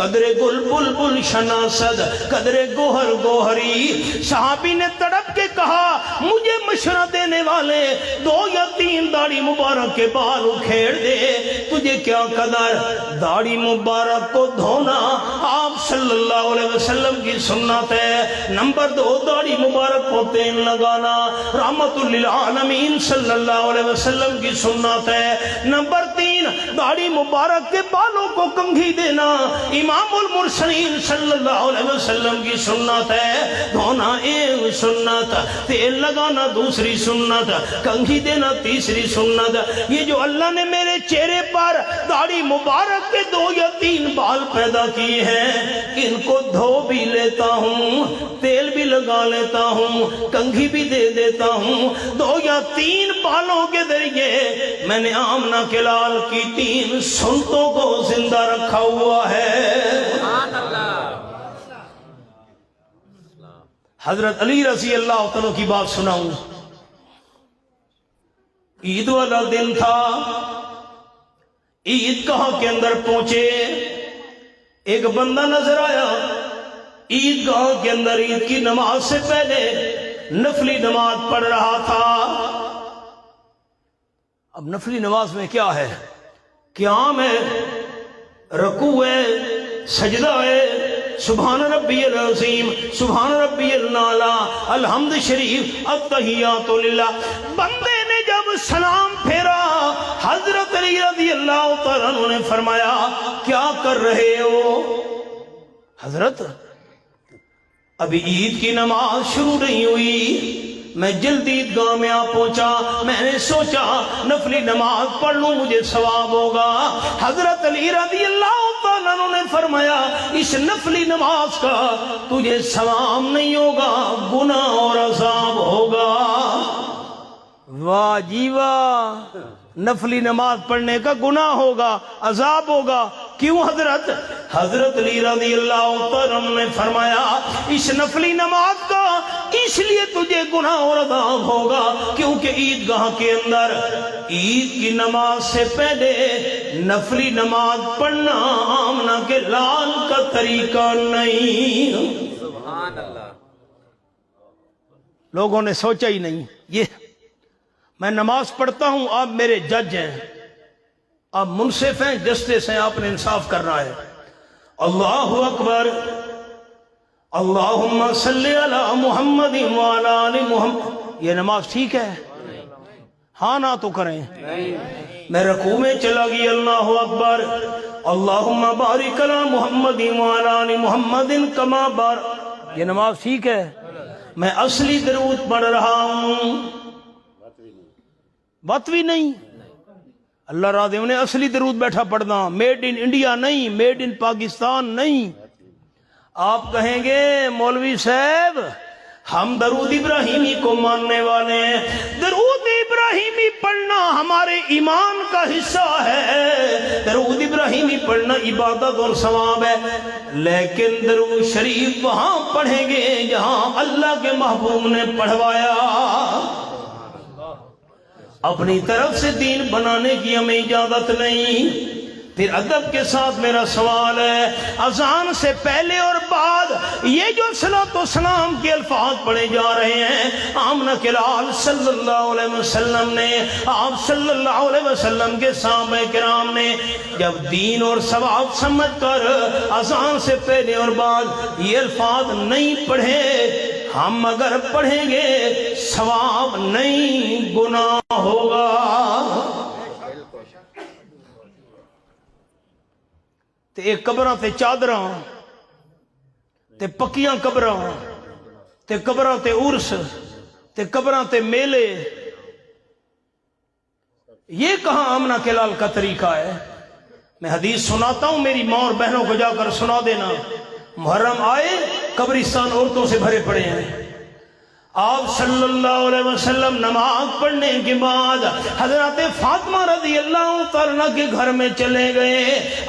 قدرے گل بلبل شناسد قدرے گوہر گوہری. صحابی نے تڑپ کے کہا مجھے مشورہ دینے والے 2 یا 3 داڑھی مبارک کے بال اکھیڑ دے, تجھے کیا قدر. داڑھی مبارک کو دھونا آپ صلی اللہ علیہ وسلم کی سنت ہے. نمبر 2 داڑھی مبارک کو تیل لگانا رحمت للعالمین صلی اللہ علیہ وسلم کی سنت ہے. نمبر 3 داڑھی مبارک کے بالوں کو کنگھی دینا امام المرسلین صلی اللہ علیہ وسلم کی سنت ہے. دھونا ایک سنت, تیل لگانا دوسری سنت, کنگھی دینا تیسری سنت. یہ جو اللہ نے میرے چہرے پر داڑھی مبارک کے 2 یا 3 بال پیدا کیے ہیں, ان کو دھو بھی لیتا ہوں, تیل بھی لگا لیتا ہوں, کنگھی بھی دے دیتا ہوں. 2 یا 3 بالوں کے ذریعے میں نے آمنہ کے لال کی 3 سنتوں کو زندہ رکھا ہوا ہے. حضرت علی رضی اللہ عنہ کی بات سناؤں. عید والا دن تھا, عید گاہ کے اندر پہنچے, ایک بندہ نظر آیا عید گاہ کے اندر عید کی نماز سے پہلے نفلی نماز پڑھ رہا تھا. اب نفلی نماز میں کیا ہے؟ قیام ہے, رکوع ہے, سجدہ ہے, سبحان ربی العظیم, سبحان ربی العالی, الحمد شریف, التحیات للہ. بندے نے جب سلام پھیرا حضرت علی رضی اللہ تعالیٰ عنہ نے فرمایا کیا کر رہے ہو؟ حضرت ابھی عید کی نماز شروع نہیں ہوئی, میں جلدی عیدگاہ میں آ پہنچا, میں نے سوچا نفلی نماز پڑھ لوں مجھے ثواب ہوگا. حضرت علی رضی اللہ تعالیٰ عنہ نے فرمایا اس نفلی نماز کا تجھے ثواب نہیں ہوگا, گناہ اور عذاب ہوگا. واہ جی واہ, نفلی نماز پڑھنے کا گناہ ہوگا, عذاب ہوگا. کیوں حضرت؟ حضرت علی رضی اللہ تعالیٰ عنہ نے فرمایا اس نفلی نماز کا اس لیے تجھے گناہ اور عذاب ہوگا کیونکہ عید گاہ کے اندر عید کی نماز سے پہلے نفلی نماز پڑھنا آمنہ کے لال کا طریقہ نہیں. سبحان اللہ. لوگوں نے سوچا ہی نہیں, یہ میں نماز پڑھتا ہوں, آپ میرے جج ہیں, آپ منصف ہیں, جسٹس ہیں, آپ نے انصاف کرنا ہے. اللہ اکبر, اللہم صلی علی محمد وعلی آل محمد. یہ نماز ٹھیک ہے؟ ہاں نہ تو کریں. میں رکوع میں چلا گئی, اللہ اکبر, اللہم بارک علی محمد وعلی آل محمد کما بارک. یہ نماز ٹھیک ہے؟ میں اصلی درود پڑھ رہا ہوں, باتوی نہیں. اللہ را دے انہیں اصلی درود بیٹھا پڑھنا, میڈ ان انڈیا نہیں, میڈ ان پاکستان نہیں. آپ کہیں گے مولوی صاحب ہم درود ابراہیمی کو ماننے والے ہیں, درود ابراہیمی پڑھنا ہمارے ایمان کا حصہ ہے, درود ابراہیمی پڑھنا عبادت اور ثواب ہے, لیکن درود شریف وہاں پڑھیں گے جہاں اللہ کے محبوب نے پڑھوایا. اپنی طرف سے دین بنانے کی ہمیں اجازت نہیں. پھر ادب کے ساتھ میرا سوال ہے, اذان سے پہلے اور بعد یہ جو صلاۃ و سلام کے الفاظ پڑھے جا رہے ہیں, آمنہ کے لال صلی اللہ علیہ وسلم نے, آپ صلی اللہ علیہ وسلم کے صحابہ کرام نے جب دین اور ثواب سمجھ کر اذان سے پہلے اور بعد یہ الفاظ نہیں پڑھے, ہم اگر پڑھیں گے ثواب نہیں گناہ ہوگا. تے ایک قبراں تے چادراں تے پکیاں قبراں تے قبراں تے عرس تے قبراں تے میلے, یہ کہاں آمنہ کے لال کا طریقہ ہے؟ میں حدیث سناتا ہوں, میری ماں اور بہنوں کو جا کر سنا دینا. محرم آئے قبرستان عورتوں سے بھرے پڑے ہیں. آپ صلی اللہ علیہ وسلم نماز پڑھنے کے بعد حضرت فاطمہ رضی اللہ تعالیٰ کے گھر میں چلے گئے.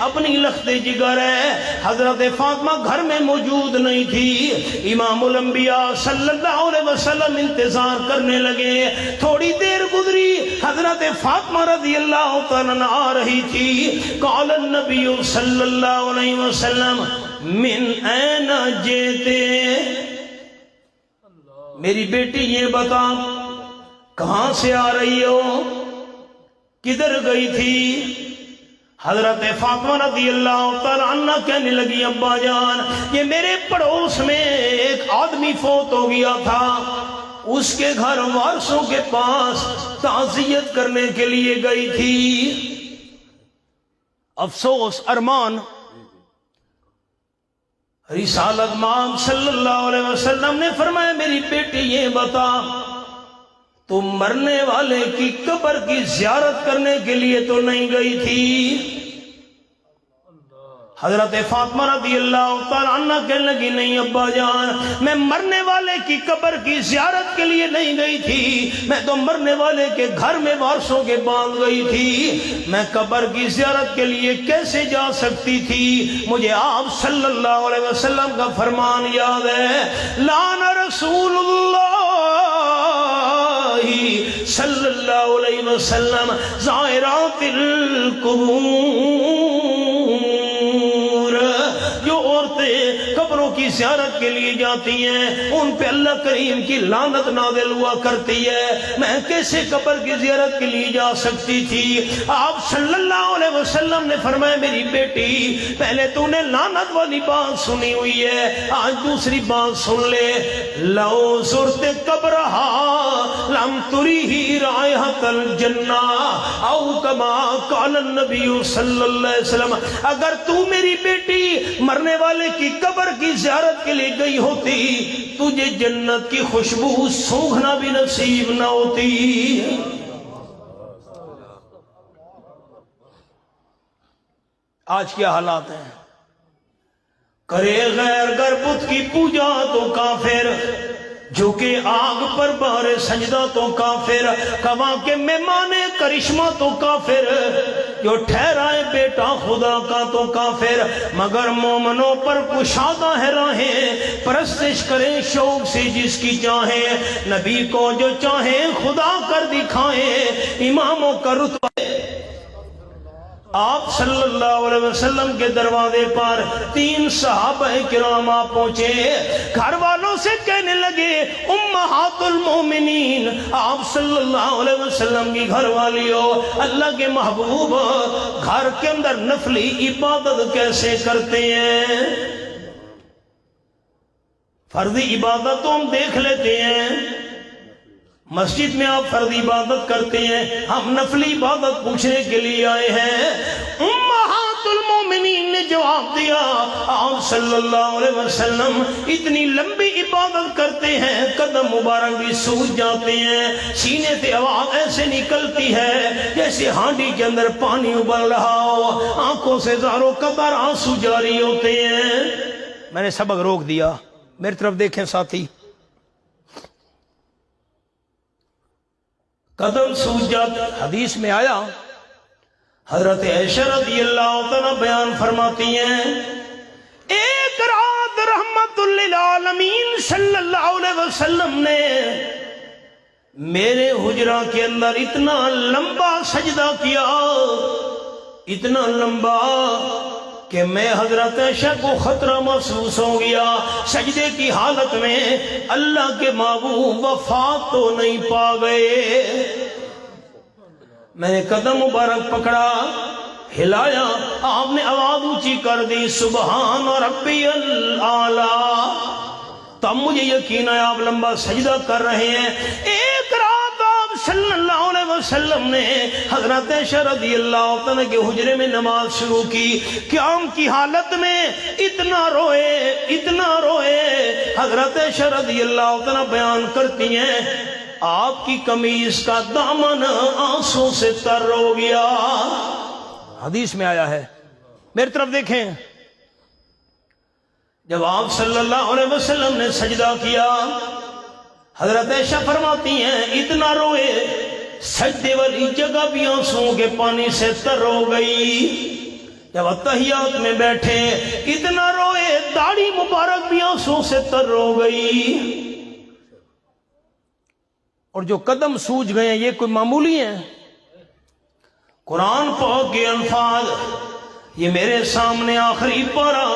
اپنی لخت جگر ہے حضرت فاطمہ گھر میں موجود نہیں تھی. امام الانبیاء صلی اللہ علیہ وسلم انتظار کرنے لگے. تھوڑی دیر گزری, حضرت فاطمہ رضی اللہ تعالیٰ آ رہی تھی. قال النبی صلی اللہ علیہ وسلم من این جیتے, میری بیٹی یہ بتا کہاں سے آ رہی ہو, کدھر گئی تھی؟ حضرت فاطمہ رضی اللہ تعالیٰ عنہ کہنے لگی ابا جان یہ میرے پڑوس میں ایک آدمی فوت ہو گیا تھا, اس کے گھر وارثوں کے پاس تعزیت کرنے کے لیے گئی تھی. افسوس ارمان رسالت مآب صلی اللہ علیہ وسلم نے فرمایا میری بیٹی یہ بتا تم مرنے والے کی قبر کی زیارت کرنے کے لیے تو نہیں گئی تھی؟ حضرت فاطمہ رضی اللہ تعالیٰ عنہ کہنے لگی نہیں ابا جان میں مرنے والے کی قبر کی زیارت کے لیے نہیں گئی تھی, میں تو مرنے والے کے گھر میں وارثوں کے باندھ گئی تھی. میں قبر کی زیارت کے لیے کیسے جا سکتی تھی؟ مجھے آپ صلی اللہ علیہ وسلم کا فرمان یاد ہے, لعن رسول اللہ صلی اللہ علیہ وسلم زائرات القبور, جو عورتیں قبروں کی زیارت کے لیے جاتی ہیں ان پہ اللہ کریم کی لعنت نازل ہوا کرتی ہے. میں کیسے قبر کی زیارت کے لیے جا سکتی تھی؟ آپ صلی اللہ علیہ وسلم نے فرمایا میری بیٹی پہلے تو نے لعنت والی بات سنی ہوئی ہے, آج دوسری بات سن لے. لو زرت قبرہا لم تریہ رائحۃ الجنہ او کما قال النبی صلی اللہ علیہ وسلم, اگر تو میری بیٹی مرنے والے کی قبر کی زیارت کے لیے گئی ہوتی تجھے جنت کی خوشبو سونگھنا بھی نصیب نہ ہوتی. آج کیا حالات ہیں, کرے غیر گر بت کی پوجا تو کافر, جھکے آگ پر بار سجدہ تو کافر, کوا کے مہمان کرشمہ تو کافر, جو ٹھہرائے بیٹا خدا کا تو کافر. مگر مومنوں پر کشادہ ہے راہیں, پرستش کریں شوق سے جس کی چاہیں, نبی کو جو چاہیں خدا کر دکھائیں. اماموں کا رتبہ آپ صلی اللہ علیہ وسلم کے دروازے پر 3 صحابہ کرام آپ پہنچے, گھر والوں سے کہنے لگے امہات المومنین, آپ صلی اللہ علیہ وسلم کی گھر والی ہو, اللہ کے محبوب گھر کے اندر نفلی عبادت کیسے کرتے ہیں؟ فرضی عبادت تو ہم دیکھ لیتے ہیں, مسجد میں آپ فرض عبادت کرتے ہیں, ہم نفلی عبادت پوچھنے کے لیے آئے ہیں. امہات المومنین نے جواب دیا آپ صلی اللہ علیہ وسلم اتنی لمبی عبادت کرتے ہیں قدم مبارک بھی سوج جاتے ہیں, سینے سے آواز ایسے نکلتی ہے جیسے ہانڈی کے اندر پانی ابل رہا ہو, آنکھوں سے زاروں قطر آنسو جاری ہوتے ہیں. میں نے سبق روک دیا, میری طرف دیکھیں ساتھی, قدم سوج جاتا. حدیث میں آیا حضرت عائشہ رضی اللہ عنہ بیان فرماتی ہیں ایک رات رحمت للعالمین صلی اللہ علیہ وسلم نے میرے حجرہ کے اندر اتنا لمبا سجدہ کیا, اتنا لمبا کہ میں حضرت عائشہ کو خطرہ محسوس ہو گیا. سجدے کی حالت میں اللہ کے محبوب وفات تو نہیں پا گئے. میں نے قدم مبارک پکڑا, ہلایا, آپ نے آواز اونچی کر دی سبحان ربی الاعلیٰ. تب مجھے یقین ہے آپ لمبا سجدہ کر رہے ہیں. ایک رات آپ صلی اللہ علیہ وسلم نے حضرت عائشہ رضی اللہ عنہ کے حجرے میں نماز شروع کی. قیام کی حالت میں اتنا روئے. حضرت عائشہ رضی اللہ عنہ بیان کرتی ہیں آپ کی قمیض کا دامن آنسوں سے تر ہو گیا. حدیث میں آیا ہے, میری طرف دیکھیں. جب آپ صلی اللہ علیہ وسلم نے سجدہ کیا, حضرت عائشہ فرماتی ہیں اتنا روئے سجدے والی جگہ بھی آنسوؤں کے پانی سے تر ہو گئی. جب اتحیات میں بیٹھے اتنا روئے داڑھی مبارک بھی آنسوؤں سے تر ہو گئی. اور جو قدم سوج گئے ہیں یہ کوئی معمولی ہیں؟ قرآن پاک کے الفاظ یہ میرے سامنے آخری پارہ،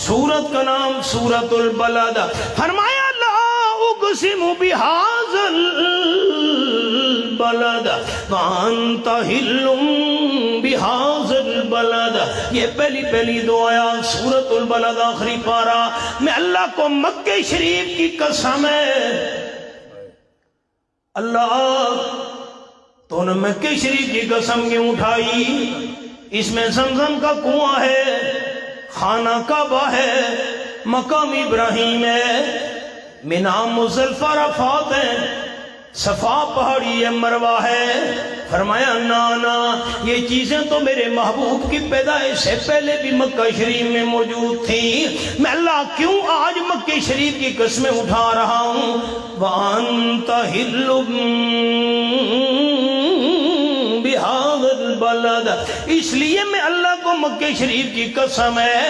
سورت کا نام سورت البلد. فرمایا لا اقسم بهذا البلد وانت حل بهذا البلد. یہ پہلی دو آیات سورت البلد آخری پارہ میں اللہ کو مکہ شریف کی قسم ہے. اللہ تو نے مکہ شریف کی قسم کیوں اٹھائی؟ اس میں زمزم کا کنواں ہے، خانہ کعبہ ہے، مقام ابراہیم ہے، مینا مزدلفہ عرفات ہے، صفا پہاڑی ہے، مروہ ہے. فرمایا نا یہ چیزیں تو میرے محبوب کی پیدائش سے پہلے بھی مکہ شریف میں موجود تھی. میں اللہ کیوں آج مکہ شریف کی قسمیں اٹھا رہا ہوں؟ وَأَنْتَ حِلٌّ بِهَذَا الْبَلَدِ. اس لیے میں اللہ کو مکہ شریف کی قسم ہے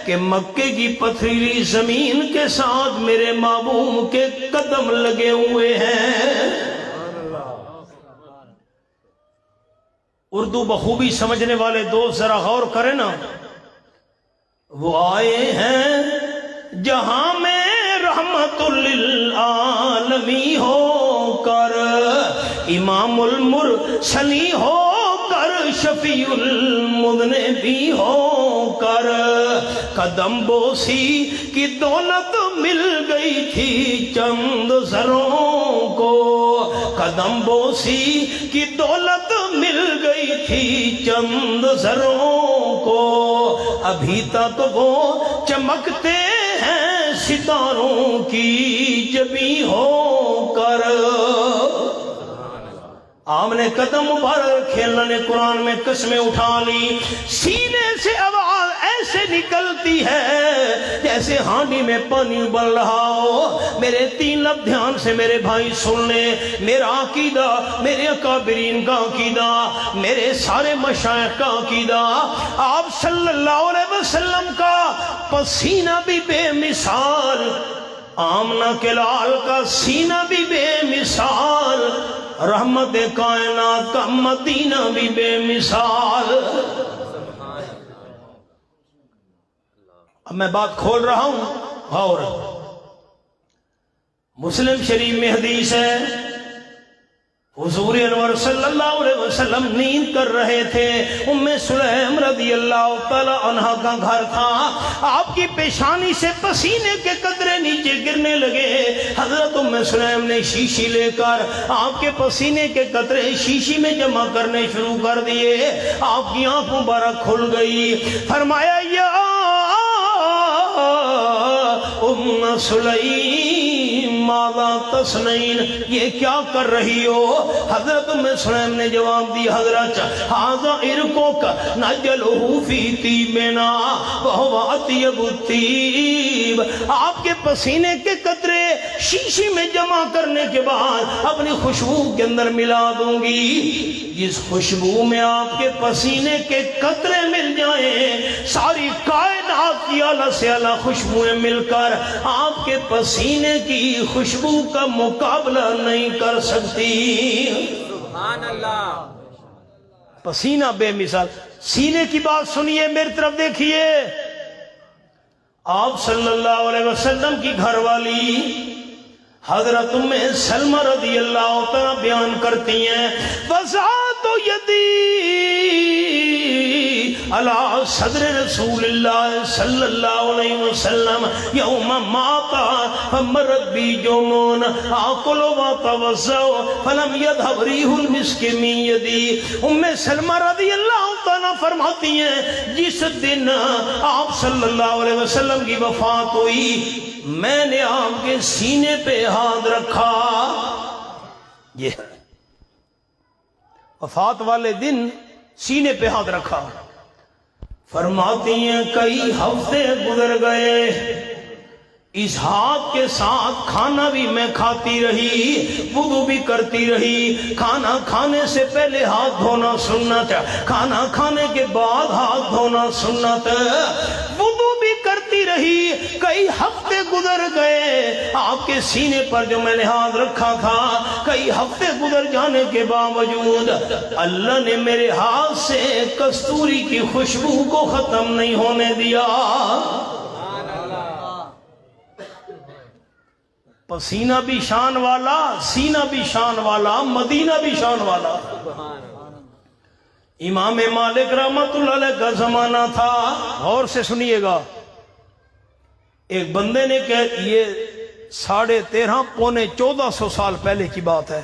کہ مکے کی پتھریلی زمین کے ساتھ میرے محبوب کے قدم لگے ہوئے ہیں. اردو بخوبی سمجھنے والے دوست ذرا غور کریں نا. وہ آئے ہیں جہاں میں رحمت للعالمی ہو کر، امام المرسلی ہو کر، شفیع المذنبی ہو کر. قدم بوسی کی دولت مل گئی تھی چند زروں کو، قدم بوسی کی دولت مل گئی تھی چند زروں کو. ابھی تک وہ چمکتے ہیں ستاروں کی جبیں ہو کر. آپ نے قدم مبارک کھیلنا نے قرآن میں قسمیں اٹھا لی. سینے سے آواز ایسے نکلتی ہے جیسے ہانڈی میں پانی ابل رہا ہو. میرے 3 لفظ دھیان سے میرے بھائی سن لیں. میرا عقیدہ، میرے اکابرین کا عقیدہ، میرے سارے مشائخ کا عقیدہ، آپ صلی اللہ علیہ وسلم کا پسینہ بھی بے مثال، آمنہ کے لال کا سینہ بھی بے مثال، رحمت کائنات کا مدینہ بھی بے مثال. اب میں بات کھول رہا ہوں غور. مسلم شریف میں حدیث ہے حضور انور صلی اللہ علیہ وسلم نیند کر رہے تھے. ام سلیم رضی اللہ تعالی عنہ کا گھر تھا. آپ کی پیشانی سے پسینے کے قطرے نیچے گرنے لگے. حضرت ام سلیم نے شیشی لے کر آپ کے پسینے کے قطرے شیشی میں جمع کرنے شروع کر دیے. آپ کی آنکھ مبارک کھل گئی. فرمایا یا ام سلیم ماذا تصنعین، یہ کیا کر رہی ہو؟ حضرت ام سلیم نے جواب دی حضرت ھذا ارقک نجلہ فی طیبنا وہو اطیب الطیب. آپ کے پسینے کے قطرے شیشی میں جمع کرنے کے بعد اپنی خوشبو کے اندر ملا دوں گی. جس خوشبو میں آپ کے پسینے کے قطرے مل جائیں، ساری کائنات کی اعلیٰ سے اعلیٰ خوشبوئیں مل کر آپ کے پسینے کی خوشبو کا مقابلہ نہیں کر سکتی. سبحان اللہ. پسینہ بے مثال. سینے کی بات سنیے، میری طرف دیکھیے. آپ صلی اللہ علیہ وسلم کی گھر والی حضرت ام سلمہ رضی اللہ تعالیٰ بیان کرتی ہیں وَذَاتُ يَدِي علی صدر رسول اللہ صلی اللہ علیہ وسلم یوم ماتا فمرت بی جنون آکل و توزع فلم یذهب ریح المسک من یدی. ام سلمہ رضی اللہ تعالیٰ فرماتی ہیں جس دن آپ صلی اللہ علیہ وسلم کی وفات ہوئی میں نے آپ کے سینے پہ ہاتھ رکھا. یہ وفات والے دن سینے پہ ہاتھ رکھا. فرماتی ہیں کئی ہفتے گزر گئے، اس ہاتھ کے ساتھ کھانا بھی میں کھاتی رہی، وضو بھی کرتی رہی، کھانا کھانے سے پہلے ہاتھ دھونا سنت ہے، کھانا کھانے کے بعد ہاتھ دھونا سنت ہے، وضو بھی کرتی رہی، کئی ہفتے گزر گئے، آپ کے سینے پر جو میں نے ہاتھ رکھا تھا کئی ہفتے گزر جانے کے باوجود اللہ نے میرے ہاتھ سے کستوری کی خوشبو کو ختم نہیں ہونے دیا۔ پسینہ بھی شان والا، سینہ بھی شان والا، مدینہ بھی شان والا۔ امام مالک رحمت اللہ علیہ کا زمانہ تھا، غور سے سنیے گا۔ ایک بندے نے کہا، یہ 13.5 پونے 1400 سال پہلے کی بات ہے،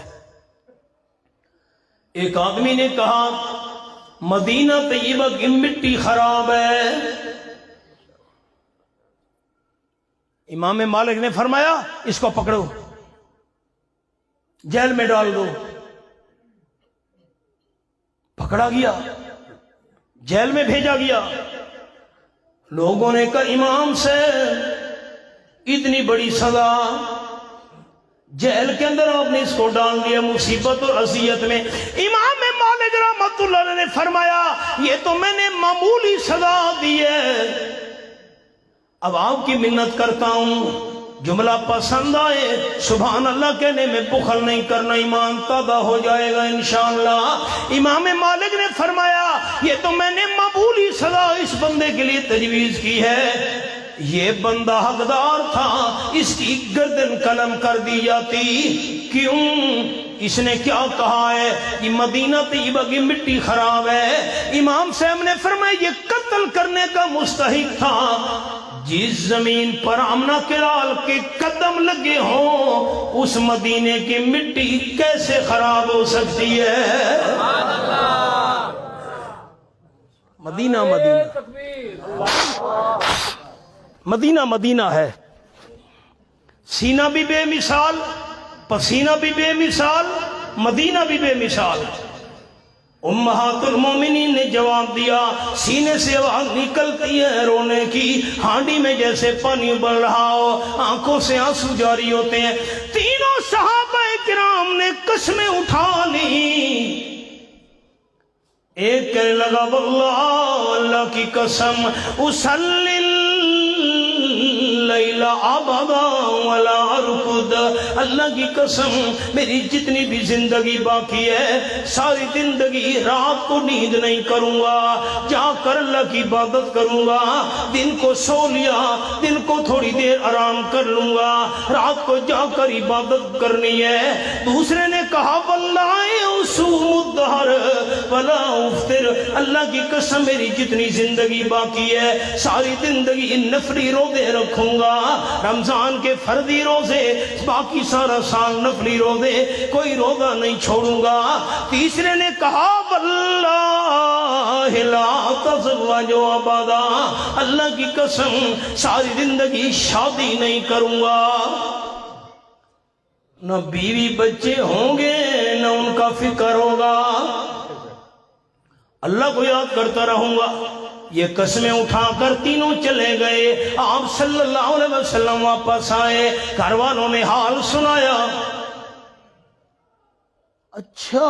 ایک آدمی نے کہا مدینہ طیبہ کی مٹی خراب ہے۔ امام مالک نے فرمایا اس کو پکڑو، جیل میں ڈال دو۔ پکڑا گیا، جیل میں بھیجا گیا۔ لوگوں نے کہا امام سے اتنی بڑی سزا، جیل کے اندر آپ نے اس کو ڈال دیا مصیبت اور اذیت میں۔ امام مالک رحمت اللہ علیہ نے فرمایا یہ تو میں نے معمولی سزا دی ہے، اب آپ کی منت کرتا ہوں جملہ پسند آئے سبحان اللہ کہنے میں بخل نہیں کرنا، ایمان تازہ ہو جائے گا انشاءاللہ۔ امام مالک نے فرمایا یہ تو میں نے معمولی سزا اس بندے کے لیے تجویز کی ہے، یہ بندہ حقدار تھا، اس کی گردن قلم کر دی جاتی۔ کیوں؟ اس نے کیا کہا ہے کہ مدینہ طیبہ کی مٹی خراب ہے۔ امام صاحب نے فرمایا یہ قتل کرنے کا مستحق تھا، جس زمین پر آمنہ کلال کے قدم لگے ہوں اس مدینے کی مٹی کیسے خراب ہو سکتی ہے؟ مدینہ مدینہ مدینہ مدینہ ہے، سینہ بھی بے مثال، پسینہ بھی بے مثال، مدینہ بھی بے مثال۔ امہات المومنین نے جواب دیا، سینے سے آواز نکلتی ہے رونے کی، ہانڈی میں جیسے پانی ابل رہا ہو، آنکھوں سے آنسو جاری ہوتے ہیں۔ تینوں صحابہ کرام نے قسمیں اٹھا لی، ایک کہنے لگا واللہ اللہ کی قسم اصلی لیلہ ابدا ولا ارقد، اللہ کی قسم میری جتنی بھی زندگی باقی ہے ساری زندگی رات کو نیند نہیں کروں گا، جا کر اللہ کی عبادت کروں گا، دن کو سو لیا دن کو تھوڑی دیر آرام کر لوں گا، رات کو جا کر عبادت کرنی ہے۔ دوسرے نے کہا واللہ اصوم الدہر ولا افطر، اللہ کی قسم میری جتنی زندگی باقی ہے ساری زندگی نفلی روزے رکھوں گا، رمضان کے فرضی روزے، باقی سارا سال نفلی روزے، کوئی روزہ نہیں چھوڑوں گا۔ تیسرے نے کہا واللہ لا تزوجوا ابدا، اللہ کی قسم ساری زندگی شادی نہیں کروں گا، نہ بیوی بچے ہوں گے نہ ان کا فکر ہوگا، اللہ کو یاد کرتا رہوں گا۔ یہ قسمیں اٹھا کر تینوں چلے گئے، آپ صلی اللہ علیہ وسلم واپس آئے، گھر والوں نے حال سنایا۔ اچھا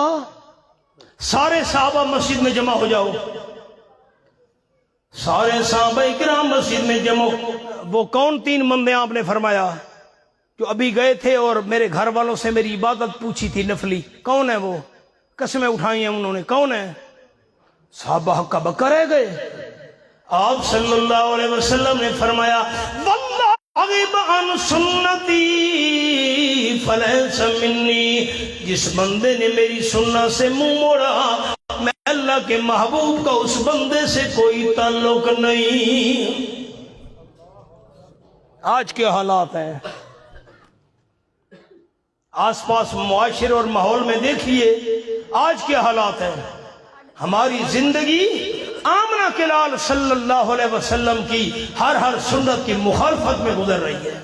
سارے صحابہ مسجد میں جمع ہو جاؤ، سارے صحابہ اکرام مسجد میں جمع۔ وہ کون 3 بندے آپ نے فرمایا جو ابھی گئے تھے اور میرے گھر والوں سے میری عبادت پوچھی تھی نفلی، کون ہے وہ؟ قسمیں اٹھائی ہیں انہوں نے، کون ہے؟ صحابہ کا بکا رہ گئے۔ آپ صلی اللہ علیہ وسلم نے فرمایا واللہ غیب عن سنتی فلیس منی، جس بندے نے میری سنت سے منہ موڑا میں اللہ کے محبوب کا اس بندے سے کوئی تعلق نہیں۔ آج کے حالات ہیں، آس پاس معاشرے اور ماحول میں دیکھیے آج کے حالات ہیں، ہماری زندگی آمنہ کے لال صلی اللہ علیہ وسلم کی ہر سنت کی مخالفت میں گزر رہی ہے،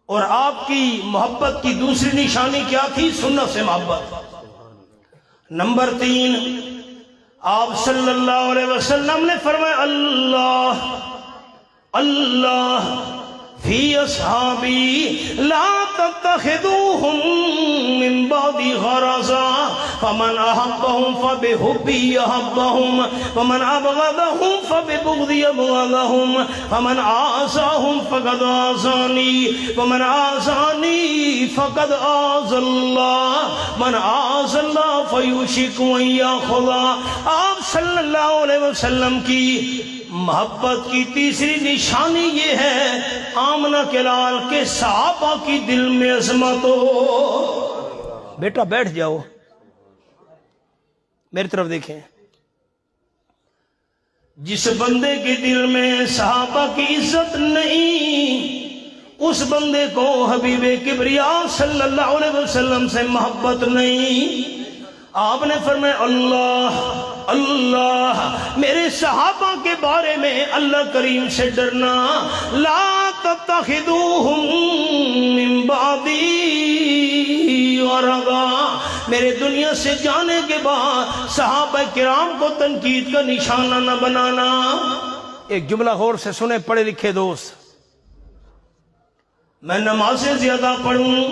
اور آپ کی محبت کی دوسری نشانی کیا تھی؟ سنت سے محبت۔ نمبر 3، آپ صلی اللہ علیہ وسلم نے فرمایا اللہ اللہ فی اصحابی لا تتخذوہم من بعدی غرضا فمن احبہم فبحبی احبہم ومن ابغضہم فببغضی ابغضہم فمن آذاہم فقد آذانی ومن آذانی فقد آذى اللہ من آذى اللہ فیوشک ان یاخذا۔ آپ صلی اللہ علیہ وسلم کی محبت کی تیسری نشانی یہ ہے آمنہ کے لال کے صحابہ کی دل میں عظمت ہو۔ بیٹا بیٹھ جاؤ، میری طرف دیکھیں۔ جس بندے کے دل میں صحابہ کی عزت نہیں، اس بندے کو حبیب کبریا صلی اللہ علیہ وسلم سے محبت نہیں۔ آپ نے فرمایا اللہ اللہ، میرے صحابہ کے بارے میں اللہ کریم سے ڈرنا۔ لا تتخذوہم من بعدی غرضا، میرے دنیا سے جانے کے بعد صحابہ کرام کو تنقید کا نشانہ نہ بنانا۔ ایک جملہ غور سے سنیں پڑھے لکھے دوست، میں نمازیں زیادہ پڑھوں،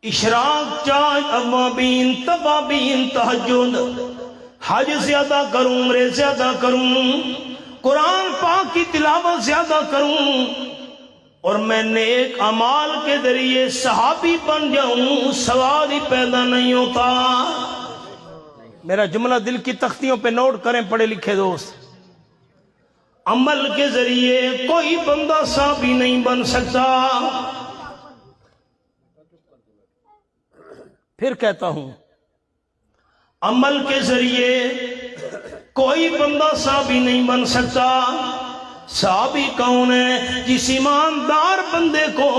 اشراق چاند اوابین توابین تہجد، حج زیادہ کروں، عمرے زیادہ کروں، قرآن پاک کی تلاوت زیادہ کروں، اور میں نیک اعمال کے ذریعے صحابی بن جاؤں، سوال ہی پیدا نہیں ہوتا۔ میرا جملہ دل کی تختیوں پہ نوٹ کریں پڑھے لکھے دوست، عمل کے ذریعے کوئی بندہ صحابی نہیں بن سکتا۔ پھر کہتا ہوں، عمل کے ذریعے کوئی بندہ صحابی نہیں بن سکتا۔ صحابی کون ہے؟ جس ایماندار بندے کو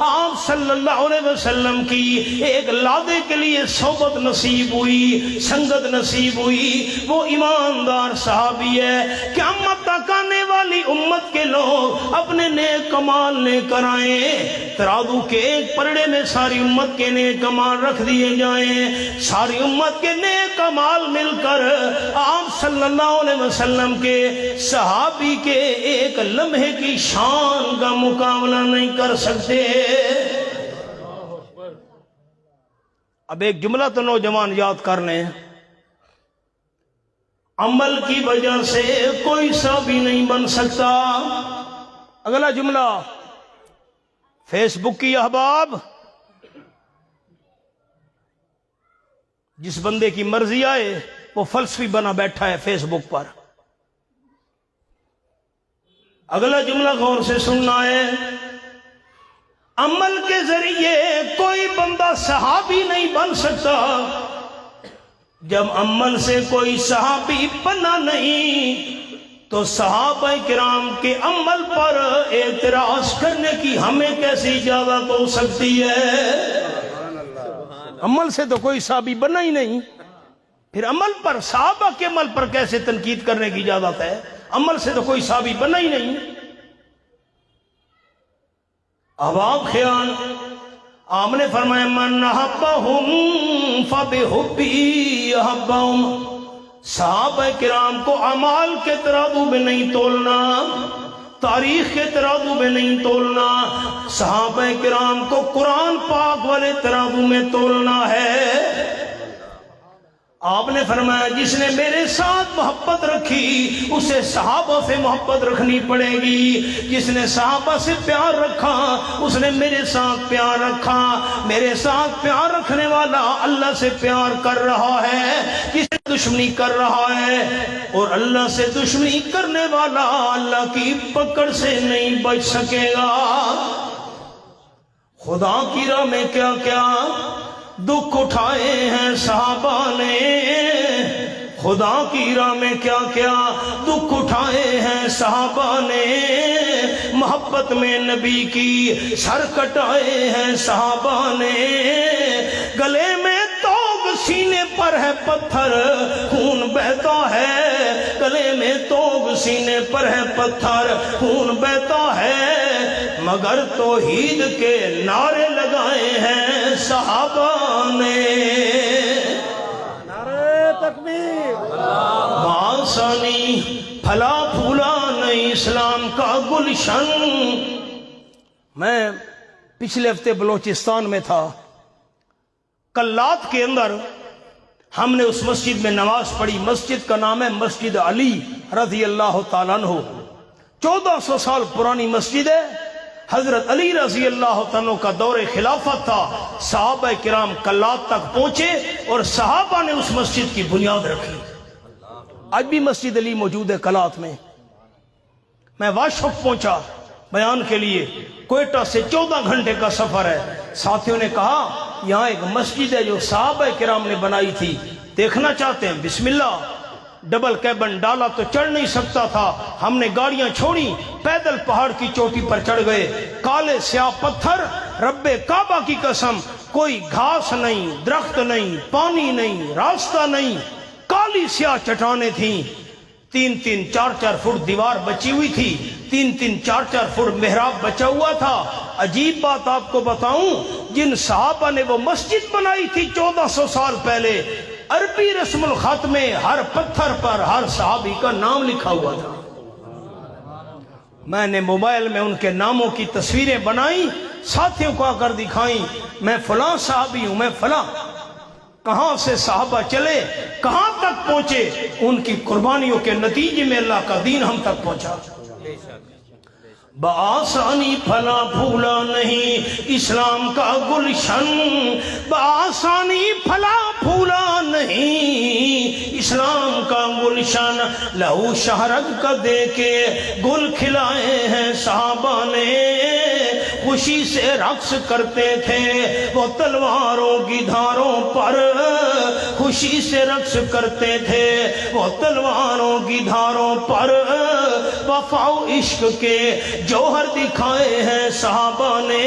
آپ صلی اللہ علیہ وسلم کی ایک لادے کے لیے صحبت نصیب ہوئی، سنگت نصیب ہوئی، وہ ایماندار صحابی ہے۔ قیامت تک آنے والی امت کے لوگ اپنے نیک کمال لے کر آئیں، ترازو کے ایک پرڑے میں ساری امت کے نیک کمال رکھ دیے جائیں، ساری امت کے نیک کمال مل کر آپ صلی اللہ علیہ وسلم کے صحابی کے ایک لمحے کی شان کا مقابلہ نہیں کر سکتے۔ اب ایک جملہ تو نوجوان یاد کر لیں، عمل کی وجہ سے کوئی صحابی نہیں بن سکتا۔ اگلا جملہ، فیس بک کی احباب، جس بندے کی مرضی آئے وہ فلسفی بنا بیٹھا ہے فیس بک پر۔ اگلا جملہ غور سے سننا ہے، عمل کے ذریعے کوئی بندہ صحابی نہیں بن سکتا۔ جب عمل سے کوئی صحابی بنا نہیں تو صحابہ کرام کے عمل پر اعتراض کرنے کی ہمیں کیسی اجازت ہو سکتی ہے؟ عمل سے تو کوئی صحابی بنا ہی نہیں، پھر عمل پر، صحابہ کے عمل پر کیسے تنقید کرنے کی اجازت ہے؟ عمل سے تو کوئی صحابی بنا ہی نہیں۔ اب آپ خیال، آپ نے فرمایا من احبہم فبحبی احبہم، صحابہ کرام کو اعمال کے ترازو میں نہیں تولنا، تاریخ کے ترازو میں نہیں تولنا، صحابہ کرام کو قرآن پاک والے ترازو میں تولنا ہے۔ آپ نے فرمایا جس نے میرے ساتھ محبت رکھی اسے صحابہ سے محبت رکھنی پڑے گی، جس نے صحابہ سے پیار رکھا اس نے میرے ساتھ پیار رکھا، میرے ساتھ پیار رکھنے والا اللہ سے پیار کر رہا ہے، جس نے دشمنی کر رہا ہے، اور اللہ سے دشمنی کرنے والا اللہ کی پکڑ سے نہیں بچ سکے گا۔ خدا کی راہ میں کیا کیا دکھ اٹھائے ہیں صحابہ نے، خدا کی راہ میں کیا کیا دکھ اٹھائے ہیں صحابہ نے، محبت میں نبی کی سر کٹائے ہیں صحابہ نے، گلے میں توگ سینے پر ہے پتھر خون بہتا ہے، گلے میں توگ سینے پر ہے پتھر خون بہتا ہے، مگر توحید کے نعرے لگائے ہیں صحابہ نے۔ نعرہ تکبیر، باسانی پھلا پھولا نہیں اسلام کا گلشن. میں پچھلے ہفتے بلوچستان میں تھا. کلات کے اندر ہم نے اس مسجد میں نماز پڑھی. مسجد کا نام ہے مسجد علی رضی اللہ تعالیٰ عنہ. 1400 سال پرانی مسجد ہے. حضرت علی رضی اللہ تعالیٰ کا دور خلافت تھا. صحابہ کرام کلات تک پہنچے اور صحابہ نے اس مسجد کی بنیاد رکھی. آج بھی مسجد علی موجود ہے کلات میں. میں واشوق پہنچا بیان کے لیے. کوئٹہ سے 14 گھنٹے کا سفر ہے. ساتھیوں نے کہا یہاں ایک مسجد ہے جو صحابہ کرام نے بنائی تھی, دیکھنا چاہتے ہیں. بسم اللہ. ڈبل کیبن ڈالا تو چڑھ نہیں سکتا تھا. ہم نے گاڑیاں چھوڑی, پیدل پہاڑ کی چوٹی پر چڑھ گئے. کالے سیاہ پتھر, رب کعبہ کی قسم کوئی گھاس نہیں, درخت نہیں, پانی نہیں, راستہ نہیں, کالی سیاہ چٹانیں تھیں. 3-3 4-4 فٹ دیوار بچی ہوئی تھی. 3-3 4-4 فٹ محراب بچا ہوا تھا. عجیب بات آپ کو بتاؤں, جن صحابہ نے وہ مسجد بنائی تھی 1400 سال پہلے, عربی رسم الخط میں ہر پتھر پر ہر صحابی کا نام لکھا ہوا تھا. میں نے موبائل میں ان کے ناموں کی تصویریں بنائی, ساتھیوں کو آ کر دکھائیں. میں فلاں صحابی ہوں, میں فلاں. کہاں سے صحابہ چلے, کہاں تک پہنچے, ان کی قربانیوں کے نتیجے میں اللہ کا دین ہم تک پہنچا. بآسانی پھلا پھولا نہیں اسلام کا گلشن, بآسانی پھلا پھولا نہیں اسلام کا گلشن. لہو شہرت کا دے کے گل کھلائے ہیں صحابہ نے, خوشی سے رقص کرتے تھے وہ تلواروں کی دھاروں پر, خوشی سے رقص کرتے تھے وہ تلواروں کی دھاروں پر. وفا و عشق کے جوہر دکھائے ہیں صحابہ نے,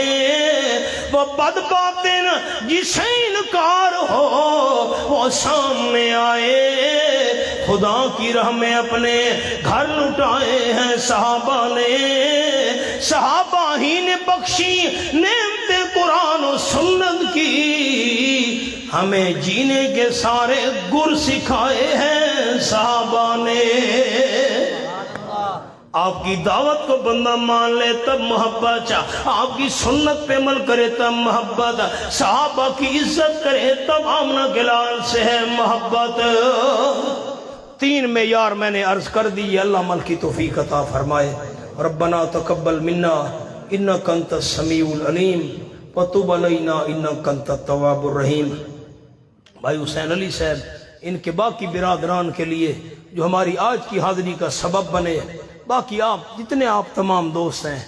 وہ بد باطن جسے انکار ہو وہ سامنے آئے. خدا کی راہ میں اپنے گھر لٹائے ہیں صحابہ نے. صحابہ ہی نے بخشی نعمت قرآن و سنت کی, ہمیں جینے کے سارے گر سکھائے ہیں صحابہ نے. آپ کی دعوت کو بندہ مان لے تب محبت, آپ کی سنت پہ عمل کرے تب محبت, صحابہ کی عزت کرے تب آمنہ کے لال سے ہے محبت. 3 معیار میں نے عرض کر دی, اللہ عمل کی توفیق عطا فرمائے. ربنا تقبل منا انک انت السمیع العلیم وتب علینا انک انت التواب الرحیم. بھائی حسین علی صاحب, ان کے باقی برادران کے لیے جو ہماری آج کی حاضری کا سبب بنے, باقی آپ جتنے آپ تمام دوست ہیں,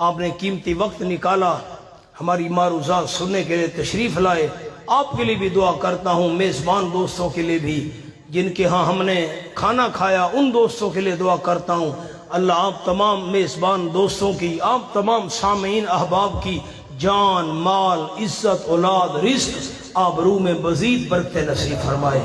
آپ نے قیمتی وقت نکالا ہماری معروضات سننے کے لیے تشریف لائے. آپ کے لیے بھی دعا کرتا ہوں, میزبان دوستوں کے لیے بھی, جن کے ہاں ہم نے کھانا کھایا ان دوستوں کے لیے دعا کرتا ہوں. اللہ آپ تمام میزبان دوستوں کی, آپ تمام سامعین احباب کی جان, مال, عزت, اولاد, رزق آبرو میں مزید برکت نصیب فرمائے.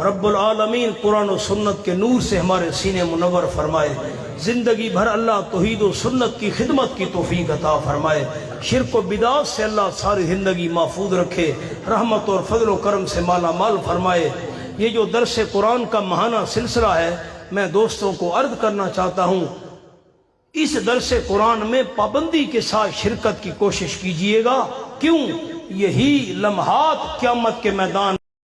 رب العالمین قرآن و سنت کے نور سے ہمارے سینے منور فرمائے. زندگی بھر اللہ توحید و سنت کی خدمت کی توفیق عطا فرمائے. شرک و بدعات سے اللہ ساری زندگی محفوظ رکھے, رحمت اور فضل و کرم سے مالا مال فرمائے. یہ جو درس قرآن کا ماہانہ سلسلہ ہے, میں دوستوں کو عرض کرنا چاہتا ہوں, اس درس قرآن میں پابندی کے ساتھ شرکت کی کوشش کیجئے گا. کیوں؟ یہی لمحات قیامت کے میدان